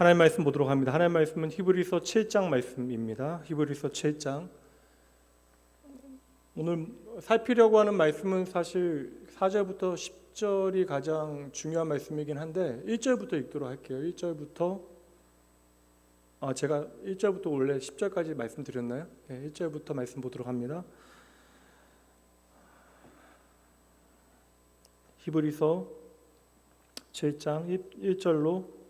하나님 말씀 보도록 합니다. 하나님 말씀은 히브리서 7장 말씀입니다. 히브리서 7장. 오늘 살피려고 하는 말씀은 사실 4절부터 10절이 가장 중요한 말씀이긴 한데 1절부터 읽도록 할게요. 1절부터 제가 1절부터 원래 10절까지 말씀드렸나요? 네, 1절부터 말씀 보도록 합니다. 히브리서 7장 1절로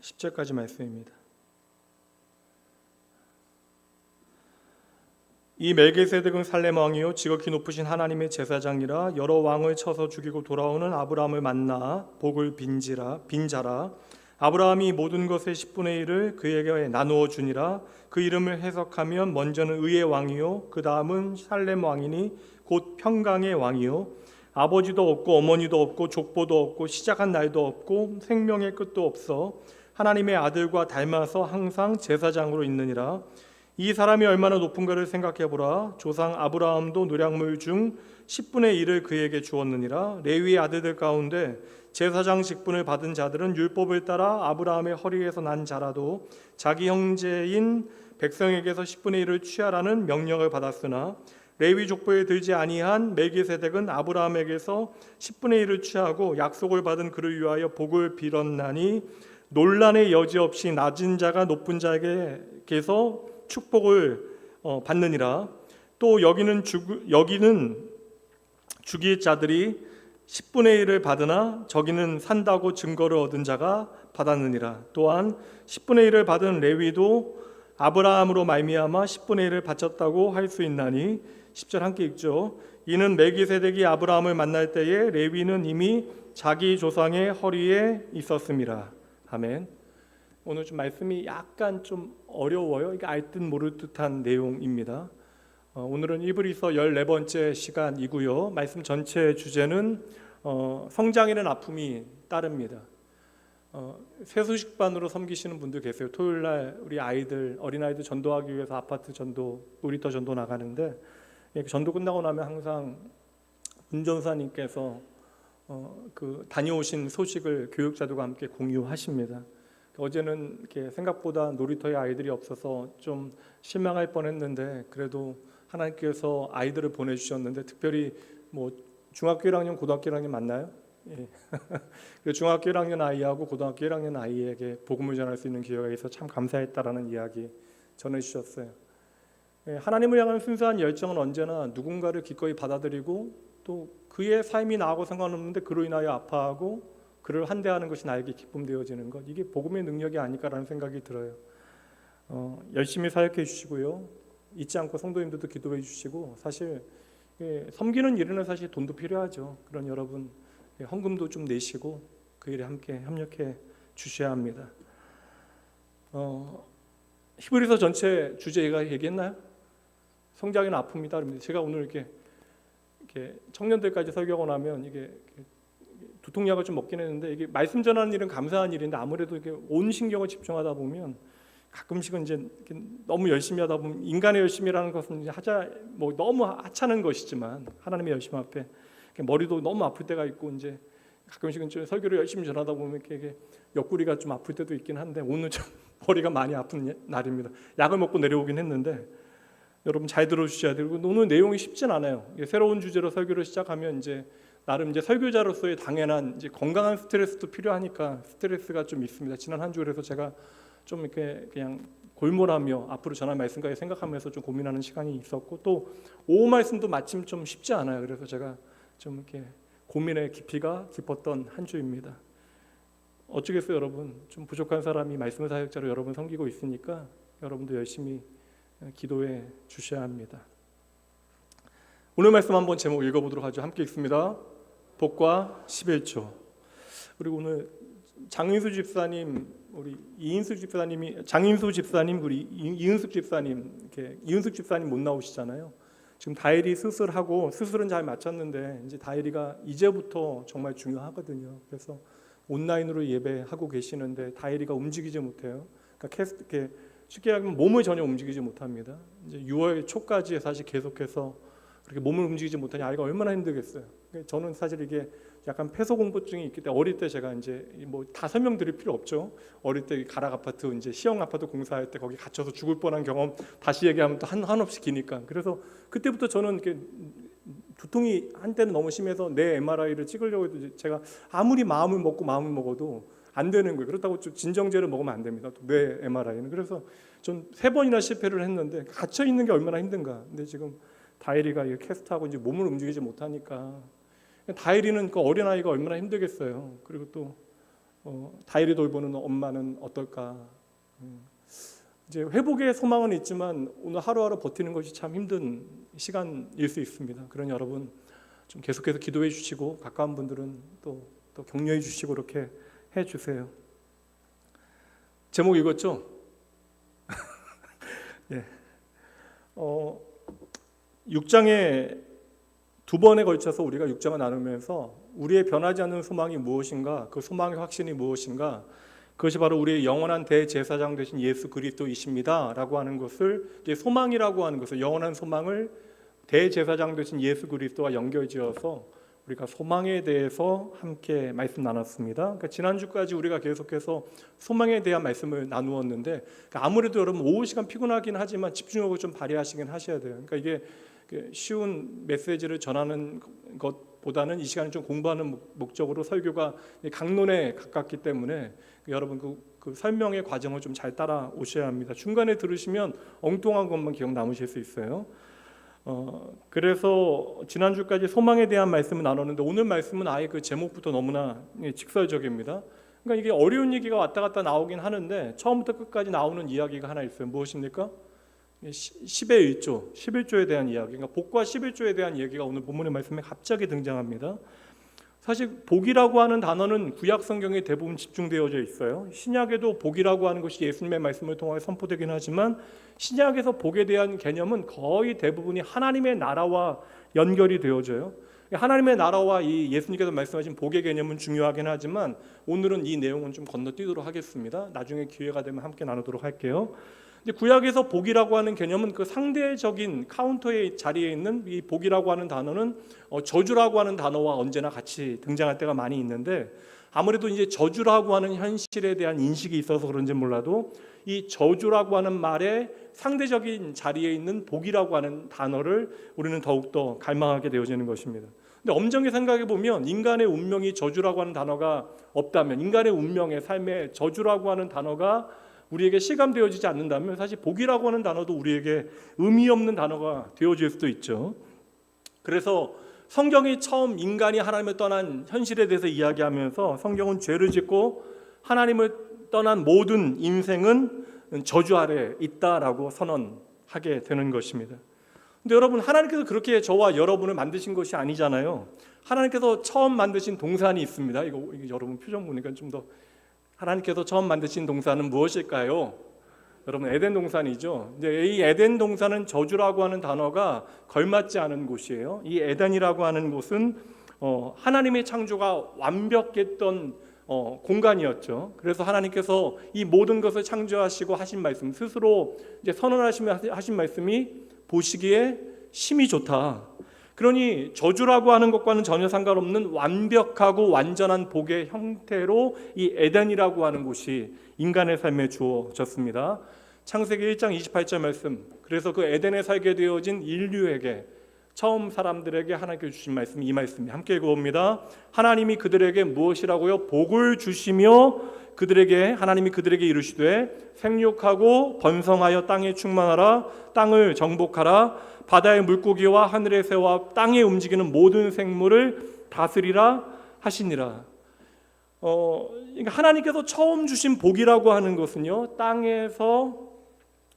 10절까지 말씀입니다. 이 멜기세덱은 살렘 왕이요 지극히 높으신 하나님의 제사장이라 여러 왕을 쳐서 죽이고 돌아오는 아브라함을 만나 복을 빈자라. 아브라함이 모든 것의 10분의 1을 그에게 나누어 주니라. 그 이름을 해석하면 먼저는 의의 왕이요 그 다음은 살렘 왕이니 곧 평강의 왕이요 아버지도 없고 어머니도 없고 족보도 없고 시작한 날도 없고 생명의 끝도 없어 하나님의 아들과 닮아서 항상 제사장으로 있느니라. 이 사람이 얼마나 높은가를 생각해보라. 조상 아브라함도 노략물 중 10분의 1을 그에게 주었느니라. 레위의 아들들 가운데 제사장 직분을 받은 자들은 율법을 따라 아브라함의 허리에서 난 자라도 자기 형제인 백성에게서 10분의 1을 취하라는 명령을 받았으나 레위 족보에 들지 아니한 멜기세덱은 아브라함에게서 10분의 1을 취하고 약속을 받은 그를 위하여 복을 빌었나니 논란의 여지 없이 낮은 자가 높은 자에게서 축복을 받느니라. 또 여기는 죽일 자들이 10분의 1을 받으나 저기는 산다고 증거를 얻은 자가 받았느니라. 또한 10분의 1을 받은 레위도 아브라함으로 말미암아 10분의 1을 바쳤다고 할 수 있나니 10절 함께 읽죠. 이는 멜기세덱이 아브라함을 만날 때에 레위는 이미 자기 조상의 허리에 있었음이라. 아멘. 오늘 좀 말씀이 약간 좀 어려워요. 이게 알 듯 모를 듯한 내용입니다. 오늘은 히브리서 14번째 시간이고요. 말씀 전체 주제는 성장에는 아픔이 따릅니다. 세수식반으로 섬기시는 분들 계세요. 토요일날 우리 아이들 어린아이들 전도하기 위해서 아파트 전도, 놀이터 전도 나가는데 전도 끝나고 나면 항상 운전사님께서 그 다녀오신 소식을 교육자들과 함께 공유하십니다. 어제는 이렇게 생각보다 놀이터에 아이들이 없어서 좀 실망할 뻔했는데 그래도 하나님께서 아이들을 보내주셨는데 특별히 뭐 중학교 1학년, 고등학교 1학년 맞나요? 예. 중학교 1학년 아이하고 고등학교 1학년 아이에게 복음을 전할 수 있는 기회가 있어서 참 감사했다라는 이야기 전해주셨어요. 예, 하나님을 향한 순수한 열정은 언제나 누군가를 기꺼이 받아들이고 또 그의 삶이 나하고 상관없는데 그로 인하여 아파하고 그를 환대하는 것이 나에게 기쁨 되어지는 것, 이게 복음의 능력이 아닐까라는 생각이 들어요. 열심히 사역해 주시고요, 잊지 않고 성도님들도 기도해 주시고, 사실 섬기는 일에는 사실 돈도 필요하죠. 그런 여러분 헌금도 좀 내시고 그 일에 함께 협력해 주셔야 합니다. 히브리서 전체 주제가 얘기했나요? 성장에는 아픔이 따릅니다. 제가 오늘 이렇게 청년들까지 설교하고 나면 이게 두통약을 좀 먹긴 했는데, 이게 말씀 전하는 일은 감사한 일인데 아무래도 이게 온 신경을 집중하다 보면 가끔씩은 이제 너무 열심히 하다 보면, 인간의 열심이라는 것은 이제 너무 하찮은 것이지만 하나님의 열심 앞에 머리도 너무 아플 때가 있고, 이제 가끔씩은 좀 설교를 열심히 전하다 보면 이렇게 옆구리가 좀 아플 때도 있긴 한데, 오늘 좀 머리가 많이 아픈 날입니다. 약을 먹고 내려오긴 했는데 여러분 잘 들어주셔야 되고, 오늘 내용이 쉽진 않아요. 새로운 주제로 설교를 시작하면 이제 나름 이제 설교자로서의 당연한 이제 건강한 스트레스도 필요하니까 스트레스가 좀 있습니다. 지난 한 주 그래서 제가 좀 이렇게 그냥 골몰하며 앞으로 전할 말씀까지 생각하면서 좀 고민하는 시간이 있었고, 또 오후 말씀도 마침 좀 쉽지 않아요. 그래서 제가 좀 이렇게 고민의 깊이가 깊었던 한 주입니다. 어쩌겠어요, 여러분. 좀 부족한 사람이 말씀 사역자로 여러분 섬기고 있으니까 여러분도 열심히 기도해 주셔야 합니다. 오늘 말씀 한번 제목 읽어보도록 하죠. 함께 읽습니다. 복과 11조. 그리고 오늘 장인수 집사님, 우리 이인숙 집사님이 우리 이은숙 집사님, 이은숙 집사님 못 나오시잖아요. 지금 다일이 수술하고, 수술은 잘 마쳤는데 이제 다일이가 이제부터 정말 중요하거든요. 그래서 온라인으로 예배하고 계시는데 다일이가 움직이지 못해요. 그러니까 쉽게 하면 몸을 전혀 움직이지 못합니다. 이제 6월 초까지 사실 계속해서 그렇게 몸을 움직이지 못하니 아이가 얼마나 힘들겠어요. 저는 사실 이게 약간 폐소공포증이 있기 때문에 어릴 때 제가 이제 뭐 다 설명드릴 필요 없죠. 어릴 때 가락 아파트 이제 시형 아파트 공사할 때 거기 갇혀서 죽을 뻔한 경험 다시 얘기하면 또 한없이 기니까. 그래서 그때부터 저는 이렇게 두통이 한때는 너무 심해서 내 MRI를 찍으려고 해도 제가 아무리 마음을 먹어도 안 되는 거예요. 그렇다고 진정제를 먹으면 안 됩니다. 또 뇌 MRI는. 그래서 전 3번이나 실패를 했는데 갇혀 있는 게 얼마나 힘든가. 근데 지금 다혜리가 캐스트하고 이제 몸을 움직이지 못하니까 다혜리는 그 어린 아이가 얼마나 힘들겠어요. 그리고 또 다혜리 돌보는 엄마는 어떨까. 이제 회복의 소망은 있지만 오늘 하루하루 버티는 것이 참 힘든 시간일 수 있습니다. 그런 여러분 좀 계속해서 기도해 주시고 가까운 분들은 또 격려해 주시고 그렇게 해 주세요. 제목 읽었죠? 예. 6장에 2번에 걸쳐서 우리가 6장을 나누면서 우리의 변하지 않는 소망이 무엇인가, 그 소망의 확신이 무엇인가, 그것이 바로 우리의 영원한 대제사장 되신 예수 그리스도이십니다 라고 하는 것을, 이제 소망이라고 하는 것을, 영원한 소망을 대제사장 되신 예수 그리스도와 연결지어서 우리가 소망에 대해서 함께 말씀 나눴습니다. 그러니까 지난주까지 우리가 계속해서 소망에 대한 말씀을 나누었는데, 그러니까 아무래도 여러분 오후 시간 피곤하긴 하지만 집중력을 좀 발휘하시긴 하셔야 돼요. 그러니까 이게 쉬운 메시지를 전하는 것보다는 이 시간을 좀 공부하는 목적으로 설교가 강론에 가깝기 때문에 여러분 그 설명의 과정을 좀 잘 따라오셔야 합니다. 중간에 들으시면 엉뚱한 것만 기억 남으실 수 있어요. 그래서 지난주까지 소망에 대한 말씀을 나눴는데 오늘 말씀은 아예 그 제목부터 너무나 직설적입니다. 그러니까 이게 어려운 얘기가 왔다 갔다 나오긴 하는데 처음부터 끝까지 나오는 이야기가 하나 있어요. 무엇입니까? 10의 1조, 11조에 대한 이야기, 그러니까 복과 11조에 대한 얘기가 오늘 본문의 말씀에 갑자기 등장합니다. 사실 복이라고 하는 단어는 구약 성경에 대부분 집중되어져 있어요. 신약에도 복이라고 하는 것이 예수님의 말씀을 통해 선포되긴 하지만 신약에서 복에 대한 개념은 거의 대부분이 하나님의 나라와 연결이 되어져요. 하나님의 나라와 이 예수님께서 말씀하신 복의 개념은 중요하긴 하지만 오늘은 이 내용은 좀 건너뛰도록 하겠습니다. 나중에 기회가 되면 함께 나누도록 할게요. 구약에서 복이라고 하는 개념은 그 상대적인 카운터의 자리에 있는 이 복이라고 하는 단어는 저주라고 하는 단어와 언제나 같이 등장할 때가 많이 있는데, 아무래도 이제 저주라고 하는 현실에 대한 인식이 있어서 그런지 몰라도 이 저주라고 하는 말의 상대적인 자리에 있는 복이라고 하는 단어를 우리는 더욱더 갈망하게 되어지는 것입니다. 근데 엄정히 생각해 보면 인간의 운명이 저주라고 하는 단어가 없다면, 인간의 운명의 삶에 저주라고 하는 단어가 우리에게 실감되어지지 않는다면 사실 복이라고 하는 단어도 우리에게 의미 없는 단어가 되어질 수도 있죠. 그래서 성경이 처음 인간이 하나님을 떠난 현실에 대해서 이야기하면서 성경은 죄를 짓고 하나님을 떠난 모든 인생은 저주 아래 있다라고 선언하게 되는 것입니다. 근데 여러분, 하나님께서 그렇게 저와 여러분을 만드신 것이 아니잖아요. 하나님께서 처음 만드신 동산이 있습니다. 이거 여러분 표정 보니까 좀 더, 하나님께서 처음 만드신 동산은 무엇일까요? 여러분, 에덴 동산이죠. 이제 이 에덴 동산은 저주라고 하는 단어가 걸맞지 않은 곳이에요. 이 에덴이라고 하는 곳은 하나님의 창조가 완벽했던 공간이었죠. 그래서 하나님께서 이 모든 것을 창조하시고 하신 말씀, 스스로 이제 선언하시며 하신 말씀이 보시기에 심히 좋다. 그러니 저주라고 하는 것과는 전혀 상관없는 완벽하고 완전한 복의 형태로 이 에덴이라고 하는 곳이 인간의 삶에 주어졌습니다. 창세기 1장 28절 말씀, 그래서 그 에덴에 살게 되어진 인류에게, 처음 사람들에게 하나님께 주신 말씀이 이 말씀이, 함께 읽어봅니다. 하나님이 그들에게 무엇이라고요? 복을 주시며 하나님이 그들에게 이르시되 생육하고 번성하여 땅에 충만하라, 땅을 정복하라, 바다의 물고기와 하늘의 새와 땅에 움직이는 모든 생물을 다스리라 하시니라. 그러니까 하나님께서 처음 주신 복이라고 하는 것은요, 땅에서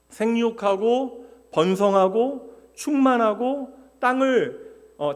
생육하고 번성하고 충만하고 땅을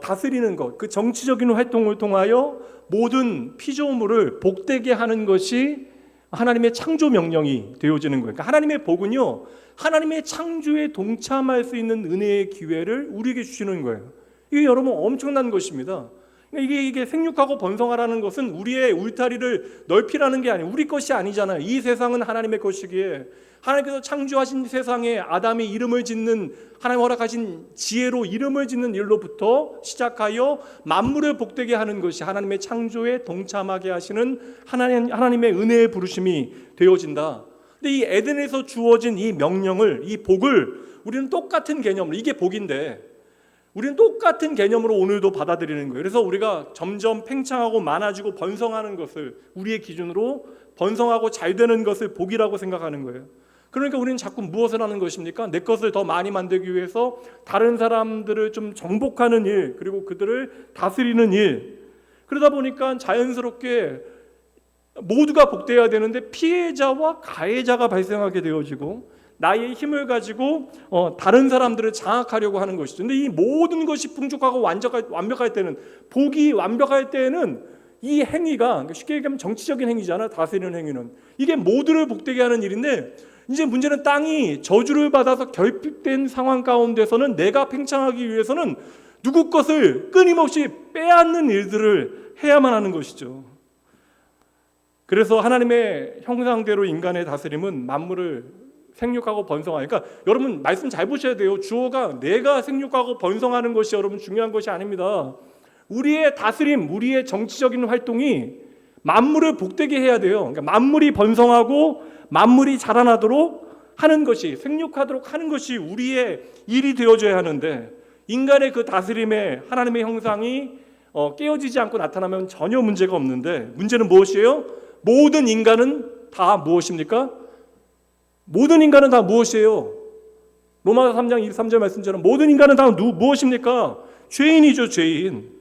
다스리는 것, 그 정치적인 활동을 통하여 모든 피조물을 복되게 하는 것이 하나님의 창조 명령이 되어지는 거예요. 그러니까 하나님의 복은요, 하나님의 창조에 동참할 수 있는 은혜의 기회를 우리에게 주시는 거예요. 이게 여러분 엄청난 것입니다. 이게 생육하고 번성하라는 것은 우리의 울타리를 넓히라는 게 아니에요. 우리 것이 아니잖아요. 이 세상은 하나님의 것이기에 하나님께서 창조하신 세상에 아담이 이름을 짓는, 하나님 허락하신 지혜로 이름을 짓는 일로부터 시작하여 만물을 복되게 하는 것이 하나님의 창조에 동참하게 하시는 하나님의 은혜의 부르심이 되어진다. 근데 이 에덴에서 주어진 이 명령을, 이 복을 우리는 똑같은 개념으로, 이게 복인데 우리는 똑같은 개념으로 오늘도 받아들이는 거예요. 그래서 우리가 점점 팽창하고 많아지고 번성하는 것을 우리의 기준으로 번성하고 잘 되는 것을 복이라고 생각하는 거예요. 그러니까 우리는 자꾸 무엇을 하는 것입니까? 내 것을 더 많이 만들기 위해서 다른 사람들을 좀 정복하는 일, 그리고 그들을 다스리는 일. 그러다 보니까 자연스럽게 모두가 복되어야 되는데 피해자와 가해자가 발생하게 되어지고 나의 힘을 가지고 다른 사람들을 장악하려고 하는 것이죠. 근데 이 모든 것이 풍족하고 완벽할 때는, 복이 완벽할 때는 이 행위가, 쉽게 얘기하면 정치적인 행위잖아요. 다스리는 행위는. 이게 모두를 복되게 하는 일인데, 이제 문제는 땅이 저주를 받아서 결핍된 상황 가운데서는 내가 팽창하기 위해서는 누구 것을 끊임없이 빼앗는 일들을 해야만 하는 것이죠. 그래서 하나님의 형상대로 인간의 다스림은 만물을 생육하고 번성하니까, 그러니까 여러분 말씀 잘 보셔야 돼요. 주어가 내가 생육하고 번성하는 것이 여러분 중요한 것이 아닙니다. 우리의 다스림, 우리의 정치적인 활동이 만물을 복되게 해야 돼요. 그러니까 만물이 번성하고 만물이 자라나도록 하는 것이, 생육하도록 하는 것이 우리의 일이 되어져야 하는데, 인간의 그 다스림에 하나님의 형상이 깨어지지 않고 나타나면 전혀 문제가 없는데, 문제는 무엇이에요? 모든 인간은 다 무엇입니까? 모든 인간은 다 무엇이에요? 로마서 3장 23절 말씀처럼 모든 인간은 다 무엇입니까? 죄인이죠, 죄인.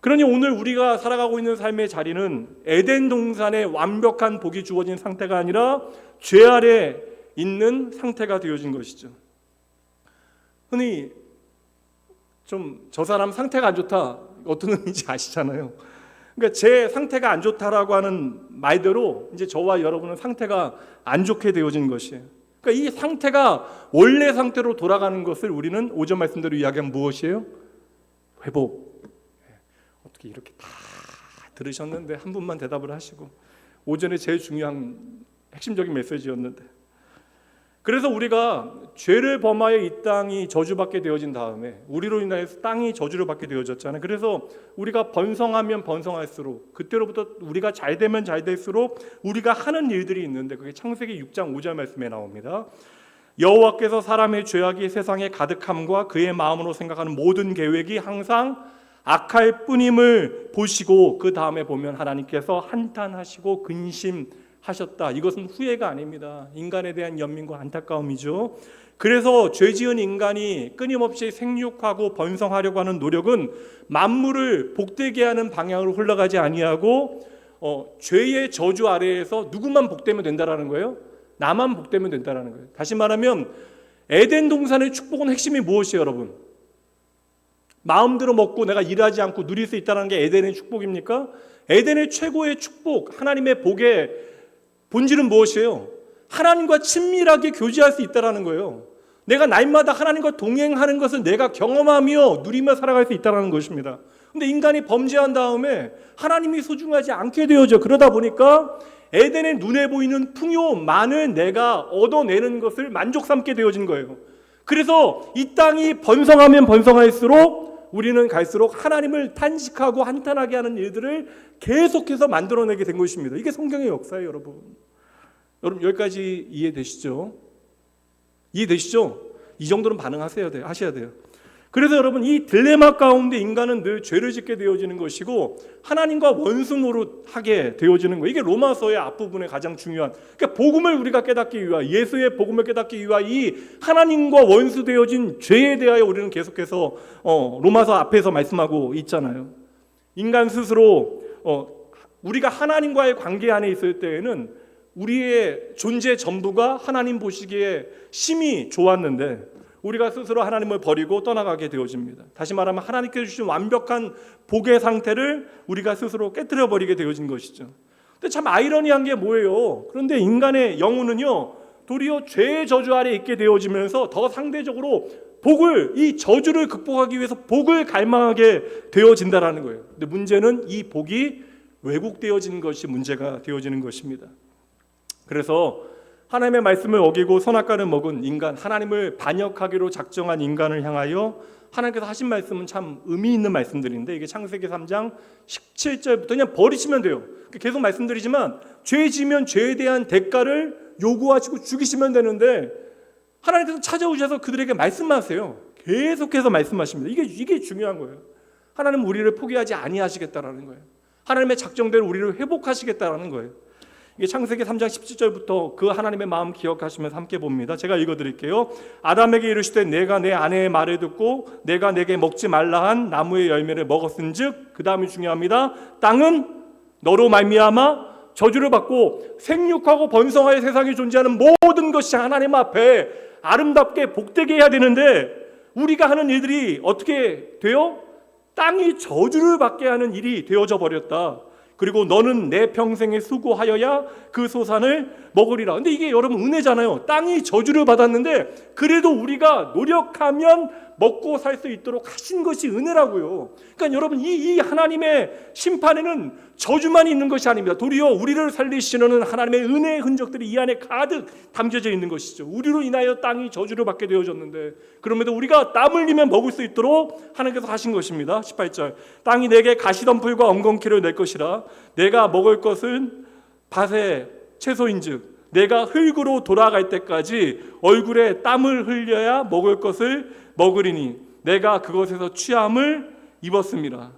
그러니 오늘 우리가 살아가고 있는 삶의 자리는 에덴 동산의 완벽한 복이 주어진 상태가 아니라 죄 아래 있는 상태가 되어진 것이죠. 흔히 좀 저 사람 상태가 안 좋다, 어떤 의미인지 아시잖아요. 그러니까 제 상태가 안 좋다라고 하는 말대로 이제 저와 여러분은 상태가 안 좋게 되어진 것이에요. 그러니까 이 상태가 원래 상태로 돌아가는 것을 우리는 오전 말씀대로 이야기하면 무엇이에요? 회복. 어떻게 이렇게 다 들으셨는데 한 분만 대답을 하시고, 오전에 제일 중요한 핵심적인 메시지였는데, 그래서 우리가 죄를 범하여 이 땅이 저주받게 되어진 다음에 우리로 인해서 땅이 저주를 받게 되어졌잖아요. 그래서 우리가 번성하면 번성할수록, 그때로부터 우리가 잘 되면 잘 될수록 우리가 하는 일들이 있는데, 그게 창세기 6장 5절 말씀에 나옵니다. 여호와께서 사람의 죄악이 세상에 가득함과 그의 마음으로 생각하는 모든 계획이 항상 악할 뿐임을 보시고, 그 다음에 보면 하나님께서 한탄하시고 근심하셨다. 이것은 후회가 아닙니다. 인간에 대한 연민과 안타까움이죠. 그래서 죄지은 인간이 끊임없이 생육하고 번성하려고 하는 노력은 만물을 복되게 하는 방향으로 흘러가지 아니하고 죄의 저주 아래에서 누구만 복되면 된다라는 거예요? 나만 복되면 된다라는 거예요. 다시 말하면 에덴 동산의 축복은 핵심이 무엇이에요, 여러분? 마음대로 먹고 내가 일하지 않고 누릴 수 있다는 게 에덴의 축복입니까? 에덴의 최고의 축복, 하나님의 복의 본질은 무엇이에요? 하나님과 친밀하게 교제할 수 있다는 거예요. 내가 날마다 하나님과 동행하는 것을 내가 경험하며 누리며 살아갈 수 있다는 것입니다. 그런데 인간이 범죄한 다음에 하나님이 소중하지 않게 되어져. 그러다 보니까 에덴의 눈에 보이는 풍요만을 내가 얻어내는 것을 만족 삼게 되어진 거예요. 그래서 이 땅이 번성하면 번성할수록 우리는 갈수록 하나님을 탄식하고 한탄하게 하는 일들을 계속해서 만들어내게 된 것입니다. 이게 성경의 역사예요, 여러분. 여러분 여기까지 이해되시죠? 이해되시죠? 이 정도는 반응하셔야 돼요. 그래서 여러분 이 딜레마 가운데 인간은 늘 죄를 짓게 되어지는 것이고 하나님과 원수 노릇하게 되어지는 거예요. 이게 로마서의 앞부분에 가장 중요한, 그러니까 복음을 우리가 깨닫기 위하여, 예수의 복음을 깨닫기 위하여 이 하나님과 원수 되어진 죄에 대하여 우리는 계속해서 로마서 앞에서 말씀하고 있잖아요. 인간 스스로 우리가 하나님과의 관계 안에 있을 때에는 우리의 존재 전부가 하나님 보시기에 심히 좋았는데 우리가 스스로 하나님을 버리고 떠나가게 되어집니다. 다시 말하면 하나님께서 주신 완벽한 복의 상태를 우리가 스스로 깨뜨려 버리게 되어진 것이죠. 근데 참 아이러니한 게 뭐예요? 그런데 인간의 영혼은요 도리어 죄의 저주 아래 있게 되어지면서 더 상대적으로 복을, 이 저주를 극복하기 위해서 복을 갈망하게 되어진다라는 거예요. 근데 문제는 이 복이 왜곡되어지는 것이 문제가 되어지는 것입니다. 그래서 하나님의 말씀을 어기고 선악과를 먹은 인간, 하나님을 반역하기로 작정한 인간을 향하여 하나님께서 하신 말씀은 참 의미 있는 말씀들인데, 이게 창세기 3장 17절부터 그냥 버리시면 돼요. 계속 말씀드리지만 죄 지면 죄에 대한 대가를 요구하시고 죽이시면 되는데, 하나님께서 찾아오셔서 그들에게 말씀하세요. 계속해서 말씀하십니다. 이게 중요한 거예요. 하나님은 우리를 포기하지 아니하시겠다라는 거예요. 하나님의 작정대로 우리를 회복하시겠다라는 거예요. 이게 창세기 3장 17절부터 그 하나님의 마음 기억하시면서 함께 봅니다. 제가 읽어드릴게요. 아담에게 이르시되 내가 내 아내의 말을 듣고 내가 내게 먹지 말라 한 나무의 열매를 먹었은즉, 그 다음이 중요합니다. 땅은 너로 말미암아 저주를 받고 생육하고 번성하여 세상에 존재하는 모든 것이 하나님 앞에 아름답게 복되게 해야 되는데, 우리가 하는 일들이 어떻게 돼요? 땅이 저주를 받게 하는 일이 되어져 버렸다. 그리고 너는 내 평생에 수고하여야 그 소산을 먹으리라. 근데 이게 여러분 은혜잖아요. 땅이 저주를 받았는데 그래도 우리가 노력하면 먹고 살 수 있도록 하신 것이 은혜라고요. 그러니까 여러분 이 하나님의 심판에는 저주만 있는 것이 아닙니다. 도리어 우리를 살리시는 하나님의 은혜의 흔적들이 이 안에 가득 담겨져 있는 것이죠. 우리로 인하여 땅이 저주를 받게 되어졌는데 그럼에도 우리가 땀 흘리면 먹을 수 있도록 하나님께서 하신 것입니다. 18절 땅이 내게 가시덤불과 엉겅퀴를 낼 것이라. 내가 먹을 것은 밭의 채소인즉 내가 흙으로 돌아갈 때까지 얼굴에 땀을 흘려야 먹을 것을 먹으리니 내가 그것에서 취함을 입었습니다.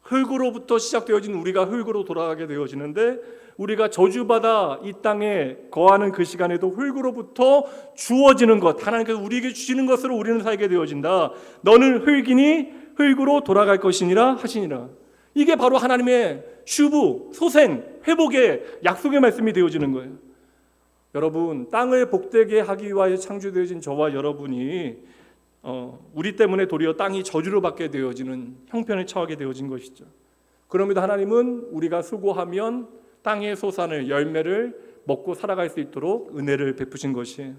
흙으로부터 시작되어진 우리가 흙으로 돌아가게 되어지는데, 우리가 저주받아 이 땅에 거하는 그 시간에도 흙으로부터 주어지는 것, 하나님께서 우리에게 주시는 것으로 우리는 살게 되어진다. 너는 흙이니 흙으로 돌아갈 것이니라 하시니라. 이게 바로 하나님의 슈브, 소생, 회복의 약속의 말씀이 되어지는 거예요. 여러분, 땅을 복되게 하기 위하여 창조되어진 저와 여러분이 우리 때문에 도리어 땅이 저주를 받게 되어지는 형편에 처하게 되어진 것이죠. 그럼에도 하나님은 우리가 수고하면 땅의 소산을, 열매를 먹고 살아갈 수 있도록 은혜를 베푸신 것이에요.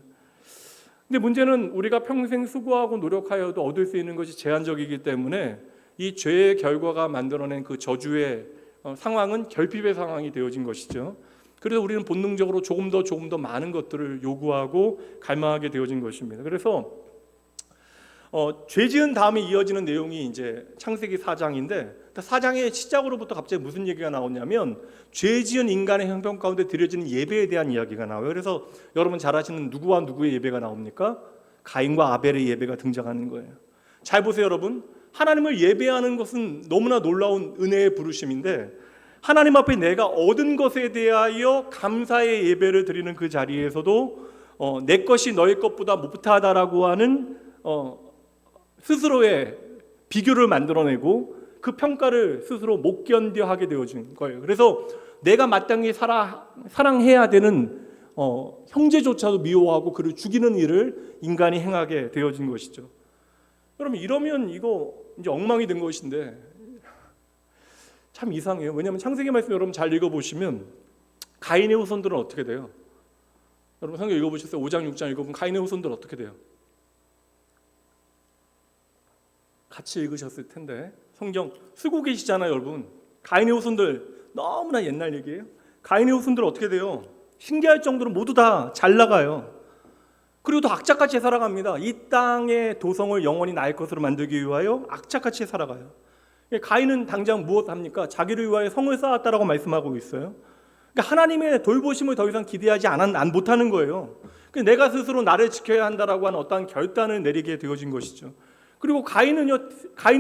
근데 문제는 우리가 평생 수고하고 노력하여도 얻을 수 있는 것이 제한적이기 때문에 이 죄의 결과가 만들어낸 그 저주의 상황은 결핍의 상황이 되어진 것이죠. 그래서 우리는 본능적으로 조금 더 많은 것들을 요구하고 갈망하게 되어진 것입니다. 그래서 죄 지은 다음에 이어지는 내용이 이제 창세기 4장인데, 4장의 시작으로부터 갑자기 무슨 얘기가 나오냐면 죄 지은 인간의 형편 가운데 드려지는 예배에 대한 이야기가 나와요. 그래서 여러분 잘 아시는 누구와 누구의 예배가 나옵니까? 가인과 아벨의 예배가 등장하는 거예요. 잘 보세요 여러분. 하나님을 예배하는 것은 너무나 놀라운 은혜의 부르심인데, 하나님 앞에 내가 얻은 것에 대하여 감사의 예배를 드리는 그 자리에서도 내 것이 너의 것보다 못하다라고 하는 스스로의 비교를 만들어내고 그 평가를 스스로 못 견뎌 하게 되어진 거예요. 그래서 내가 마땅히 사랑해야 되는 형제조차도 미워하고 그를 죽이는 일을 인간이 행하게 되어진 것이죠. 여러분, 이러면 이거 이제 엉망이 된 것인데 참 이상해요. 왜냐하면 창세기 말씀 여러분 잘 읽어보시면 가인의 후손들은 어떻게 돼요? 여러분 성경 읽어보셨어요? 5장 6장 읽어보면 가인의 후손들은 어떻게 돼요? 같이 읽으셨을 텐데 성경 쓰고 계시잖아요 여러분. 가인의 후손들 너무나 옛날 얘기예요. 가인의 후손들 어떻게 돼요? 신기할 정도로 모두 다 잘 나가요. 그리고 또 악착같이 살아갑니다. 이 땅의 도성을 영원히 나의 것으로 만들기 위하여 악착같이 살아가요. 가인은 당장 무엇 합니까? 자기를 위하여 성을 쌓았다라고 말씀하고 있어요. 그러니까 하나님의 돌보심을 더 이상 기대하지 못하는 거예요. 내가 스스로 나를 지켜야 한다라고 하는 어떠한 결단을 내리게 되어진 것이죠. 그리고 가인의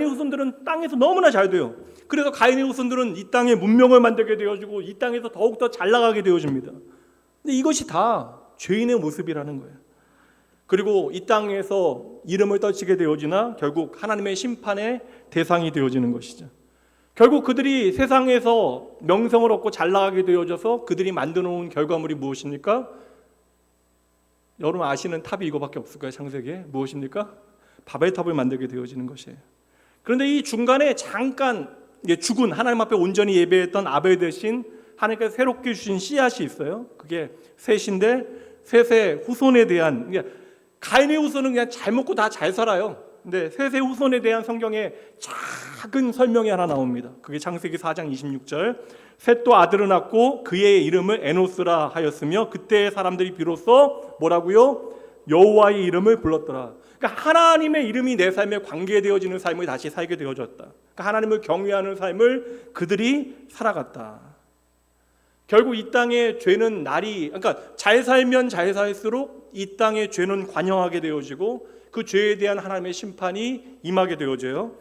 후손들은 땅에서 너무나 잘 돼요. 그래서 가인의 후손들은 이 땅에 문명을 만들게 되어지고 이 땅에서 더욱더 잘 나가게 되어집니다. 근데 이것이 다 죄인의 모습이라는 거예요. 그리고 이 땅에서 이름을 떨치게 되어지나 결국 하나님의 심판의 대상이 되어지는 것이죠. 결국 그들이 세상에서 명성을 얻고 잘 나가게 되어져서 그들이 만들어 놓은 결과물이 무엇입니까? 여러분 아시는 탑이 이거밖에 없을까요? 창세기에 무엇입니까? 바벨탑을 만들게 되어지는 것이에요. 그런데 이 중간에 잠깐 죽은 하나님 앞에 온전히 예배했던 아벨 대신 하나님께서 새롭게 주신 씨앗이 있어요. 그게 셋인데 셋의 후손에 대한, 가인의 후손은 그냥 잘 먹고 다 잘 살아요. 근데 셋의 후손에 대한 성경에 작은 설명이 하나 나옵니다. 그게 창세기 4장 26절. 셋도 아들을 낳고 그의 이름을 에노스라 하였으며 그때의 사람들이 비로소 뭐라고요? 여호와의 이름을 불렀더라. 그러니까 하나님의 이름이 내 삶에 관계되어지는 삶을 다시 살게 되어졌다. 그러니까 하나님을 경외하는 삶을 그들이 살아갔다. 결국 이 땅의 죄는 그러니까 잘 살면 잘 살수록 이 땅의 죄는 관영하게 되어지고 그 죄에 대한 하나님의 심판이 임하게 되어져요.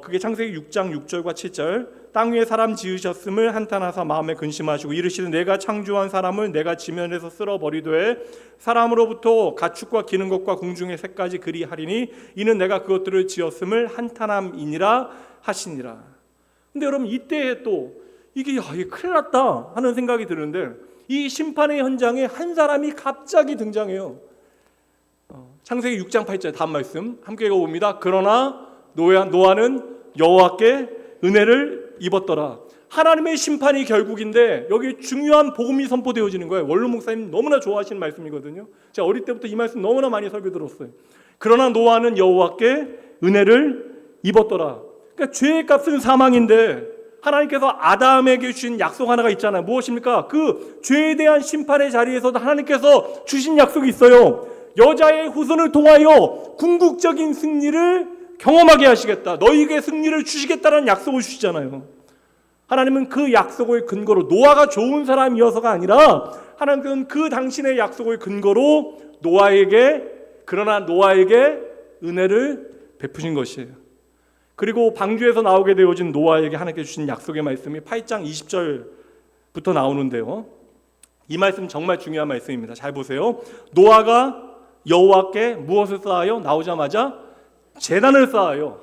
그게 창세기 6장 6절과 7절. 땅 위에 사람 지으셨음을 한탄하사 마음에 근심하시고 이르시되 내가 창조한 사람을 내가 지면에서 쓸어버리되 사람으로부터 가축과 기는 것과 궁중의 새까지 그리 하리니 이는 내가 그것들을 지었음을 한탄함이니라 하시니라. 근데 여러분 이때에 또 이게 큰일 났다 하는 생각이 드는데 이 심판의 현장에 한 사람이 갑자기 등장해요. 창세기 6장 8절 다음 말씀 함께 읽어봅니다. 그러나 노아는 여호와께 은혜를 입었더라. 하나님의 심판이 결국인데 여기 중요한 복음이 선포되어지는 거예요. 원로 목사님 너무나 좋아하시는 말씀이거든요. 제가 어릴 때부터 이 말씀 너무나 많이 설교 들었어요. 그러나 노아는 여호와께 은혜를 입었더라. 그러니까 죄의 값은 사망인데 하나님께서 아담에게 주신 약속 하나가 있잖아요. 무엇입니까? 그 죄에 대한 심판의 자리에서도 하나님께서 주신 약속이 있어요. 여자의 후손을 통하여 궁극적인 승리를 경험하게 하시겠다. 너희에게 승리를 주시겠다는 약속을 주시잖아요. 하나님은 그 약속을 근거로 노아가 좋은 사람이어서가 아니라 하나님은 그 당신의 약속을 근거로 그러나 노아에게 은혜를 베푸신 것이에요. 그리고 방주에서 나오게 되어진 노아에게 하나님께 주신 약속의 말씀이 8장 20절부터 나오는데요. 이 말씀 정말 중요한 말씀입니다. 잘 보세요. 노아가 여호와께 무엇을 쌓아요? 나오자마자 제단을 쌓아요.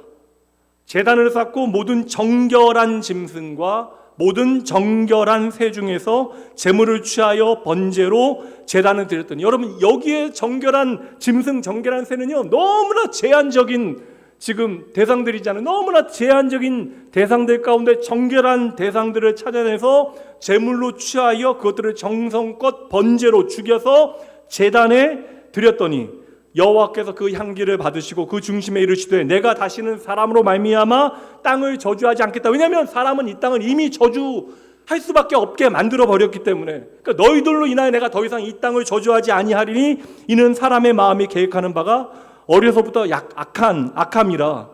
제단을 쌓고 모든 정결한 짐승과 모든 정결한 새 중에서 제물을 취하여 번제로 제단을 드렸더니 여러분 여기에 정결한 짐승, 정결한 새는요 너무나 제한적인 지금 대상들이잖아요. 너무나 제한적인 대상들 가운데 정결한 대상들을 찾아내서 제물로 취하여 그것들을 정성껏 번제로 죽여서 제단에 드렸더니 여호와께서 그 향기를 받으시고 그 중심에 이르시되 내가 다시는 사람으로 말미암아 땅을 저주하지 않겠다. 왜냐하면 사람은 이 땅을 이미 저주할 수밖에 없게 만들어 버렸기 때문에. 그러니까 너희들로 인하여 내가 더 이상 이 땅을 저주하지 아니하리니 이는 사람의 마음이 계획하는 바가 어려서부터 악함이라.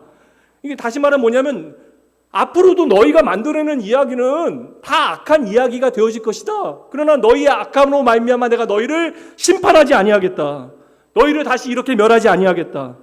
이게 다시 말하면 뭐냐면 앞으로도 너희가 만들어내는 이야기는 다 악한 이야기가 되어질 것이다. 그러나 너희의 악함으로 말미암아 내가 너희를 심판하지 아니하겠다. 너희를 다시 이렇게 멸하지 아니하겠다.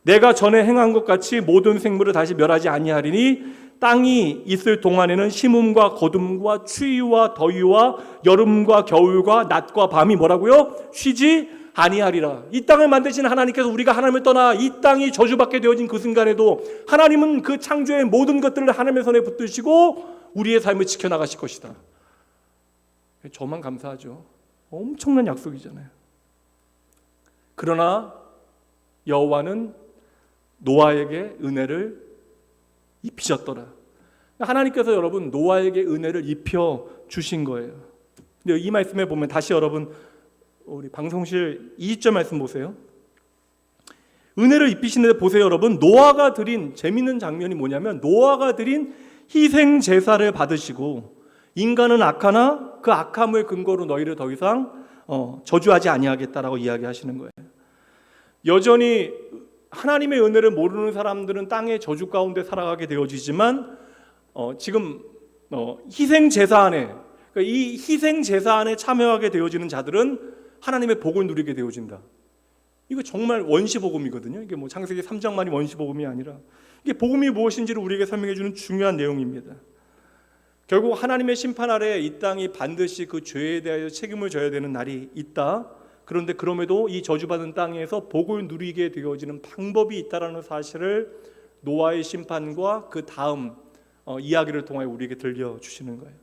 내가 전에 행한 것 같이 모든 생물을 다시 멸하지 아니하리니 땅이 있을 동안에는 심음과 거둠과 추위와 더위와 여름과 겨울과 낮과 밤이 뭐라고요? 쉬지 아니하리라. 이 땅을 만드신 하나님께서 우리가 하나님을 떠나 이 땅이 저주받게 되어진 그 순간에도 하나님은 그 창조의 모든 것들을 하나님의 손에 붙드시고 우리의 삶을 지켜나가실 것이다. 저만 감사하죠. 엄청난 약속이잖아요. 그러나 여호와는 노아에게 은혜를 입히셨더라. 하나님께서 여러분 노아에게 은혜를 입혀 주신 거예요. 근데 이 말씀에 보면 다시 여러분 우리 방송실 20절 말씀 보세요. 은혜를 입히시는데 보세요 여러분. 노아가 드린 재밌는 장면이 뭐냐면 노아가 드린 희생 제사를 받으시고 인간은 악하나 그 악함을 근거로 너희를 더 이상 저주하지 아니하겠다라고 이야기하시는 거예요. 여전히 하나님의 은혜를 모르는 사람들은 땅의 저주 가운데 살아가게 되어지지만 지금 희생 제사 안에 그러니까 이 희생 제사 안에 참여하게 되어지는 자들은 하나님의 복을 누리게 되어진다. 이거 정말 원시복음이거든요. 이게 뭐 창세기 3장만이 원시복음이 아니라 이게 복음이 무엇인지를 우리에게 설명해 주는 중요한 내용입니다. 결국 하나님의 심판 아래 이 땅이 반드시 그 죄에 대하여 책임을 져야 되는 날이 있다. 그런데 그럼에도 이 저주받은 땅에서 복을 누리게 되어지는 방법이 있다라는 사실을 노아의 심판과 그 다음 이야기를 통해 우리에게 들려주시는 거예요.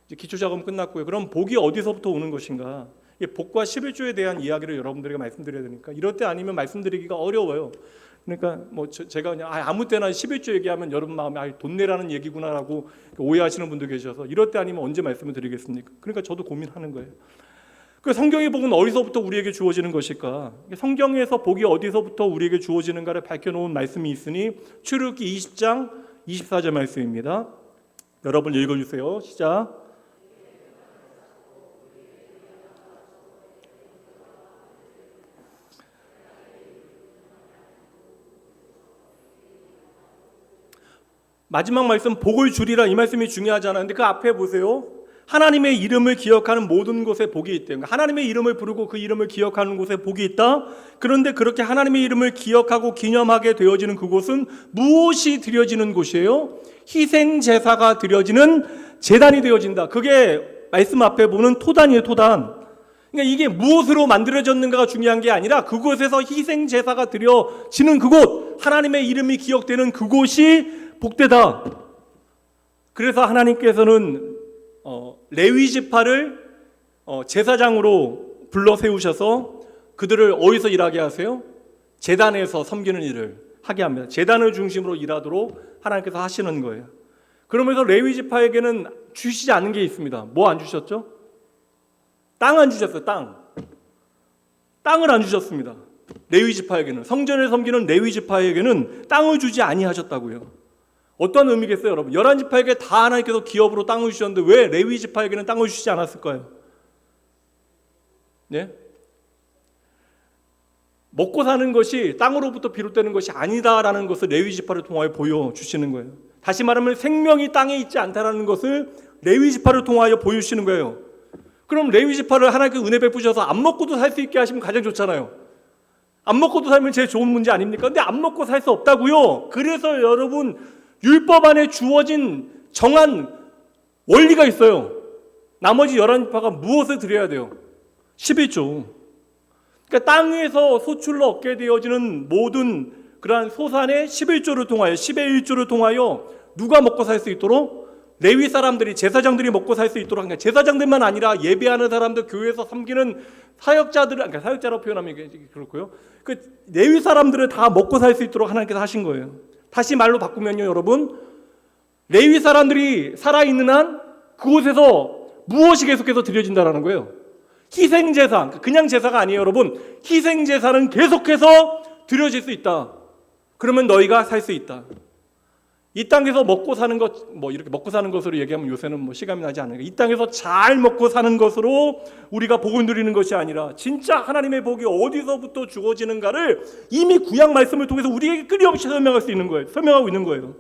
이제 기초작업은 끝났고요. 그럼 복이 어디서부터 오는 것인가? 복과 11조에 대한 이야기를 여러분들에게 말씀드려야 되니까 이럴 때 아니면 말씀드리기가 어려워요. 그러니까 뭐 제가 그냥 아무 때나 11조 얘기하면 여러분 마음에 돈 내라는 얘기구나라고 오해하시는 분도 계셔서 이럴 때 아니면 언제 말씀을 드리겠습니까? 그러니까 저도 고민하는 거예요. 그 성경의 복은 어디서부터 우리에게 주어지는 것일까? 성경에서 복이 어디서부터 우리에게 주어지는가를 밝혀놓은 말씀이 있으니 출애굽기 20장 24절 말씀입니다. 여러분 읽어주세요. 시작. 마지막 말씀 복을 주리라, 이 말씀이 중요하잖아요. 근데 그 앞에 보세요. 하나님의 이름을 기억하는 모든 곳에 복이 있대요. 하나님의 이름을 부르고 그 이름을 기억하는 곳에 복이 있다. 그런데 그렇게 하나님의 이름을 기억하고 기념하게 되어지는 그곳은 무엇이 드려지는 곳이에요? 희생 제사가 드려지는 제단이 되어진다. 그게 말씀 앞에 보는 토단이에요. 토단. 그러니까 이게 무엇으로 만들어졌는가가 중요한 게 아니라 그곳에서 희생 제사가 드려지는 그곳, 하나님의 이름이 기억되는 그곳이 복되다. 그래서 하나님께서는 레위 지파를 제사장으로 불러 세우셔서 그들을 어디서 일하게 하세요? 제단에서 섬기는 일을 하게 합니다. 제단을 중심으로 일하도록 하나님께서 하시는 거예요. 그러면서 레위 지파에게는 주시지 않은 게 있습니다. 뭐 안 주셨죠? 땅 안 주셨어요. 땅을 안 주셨습니다. 레위 지파에게는, 성전을 섬기는 레위 지파에게는 땅을 주지 아니하셨다고요. 어떤 의미겠어요, 여러분? 11지파에게 다 하나님께서 기업으로 땅을 주셨는데 왜 레위 지파에게는 땅을 주시지 않았을까요? 네? 먹고 사는 것이 땅으로부터 비롯되는 것이 아니다라는 것을 레위 지파를 통하여 보여주시는 거예요. 다시 말하면 생명이 땅에 있지 않다라는 것을 레위 지파를 통하여 보여주시는 거예요. 그럼 레위 지파를 하나님께 은혜 베푸셔서 안 먹고도 살 수 있게 하시면 가장 좋잖아요. 안 먹고도 살면 제일 좋은 문제 아닙니까? 근데 안 먹고 살 수 없다고요. 그래서 여러분, 율법 안에 주어진 정한 원리가 있어요. 나머지 11지파가 무엇을 드려야 돼요? 11조. 그러니까 땅에서 소출로 얻게 되어지는 모든 그러한 소산의 11조를 통하여, 10의 1조를 통하여 누가 먹고 살 수 있도록? 레위 사람들이, 제사장들이 먹고 살 수 있도록. 그러니까 제사장들만 아니라 예배하는 사람들, 교회에서 섬기는 사역자들을, 그러니까 사역자라고 표현하면 그렇고요. 그 레위 사람들을 다 먹고 살 수 있도록 하나님께서 하신 거예요. 다시 말로 바꾸면요, 여러분, 레위 사람들이 살아있는 한 그곳에서 무엇이 계속해서 드려진다라는 거예요? 희생제사, 그냥 제사가 아니에요, 여러분. 희생제사는 계속해서 드려질 수 있다. 그러면 너희가 살 수 있다. 이 땅에서 먹고 사는 것, 이렇게 먹고 사는 것으로 얘기하면 요새는 시감이 나지 않으니까, 이 땅에서 잘 먹고 사는 것으로 우리가 복을 누리는 것이 아니라 진짜 하나님의 복이 어디서부터 주어지는가를 이미 구약 말씀을 통해서 우리에게 끊임없이 설명할 수 있는 거예요. 설명하고 있는 거예요.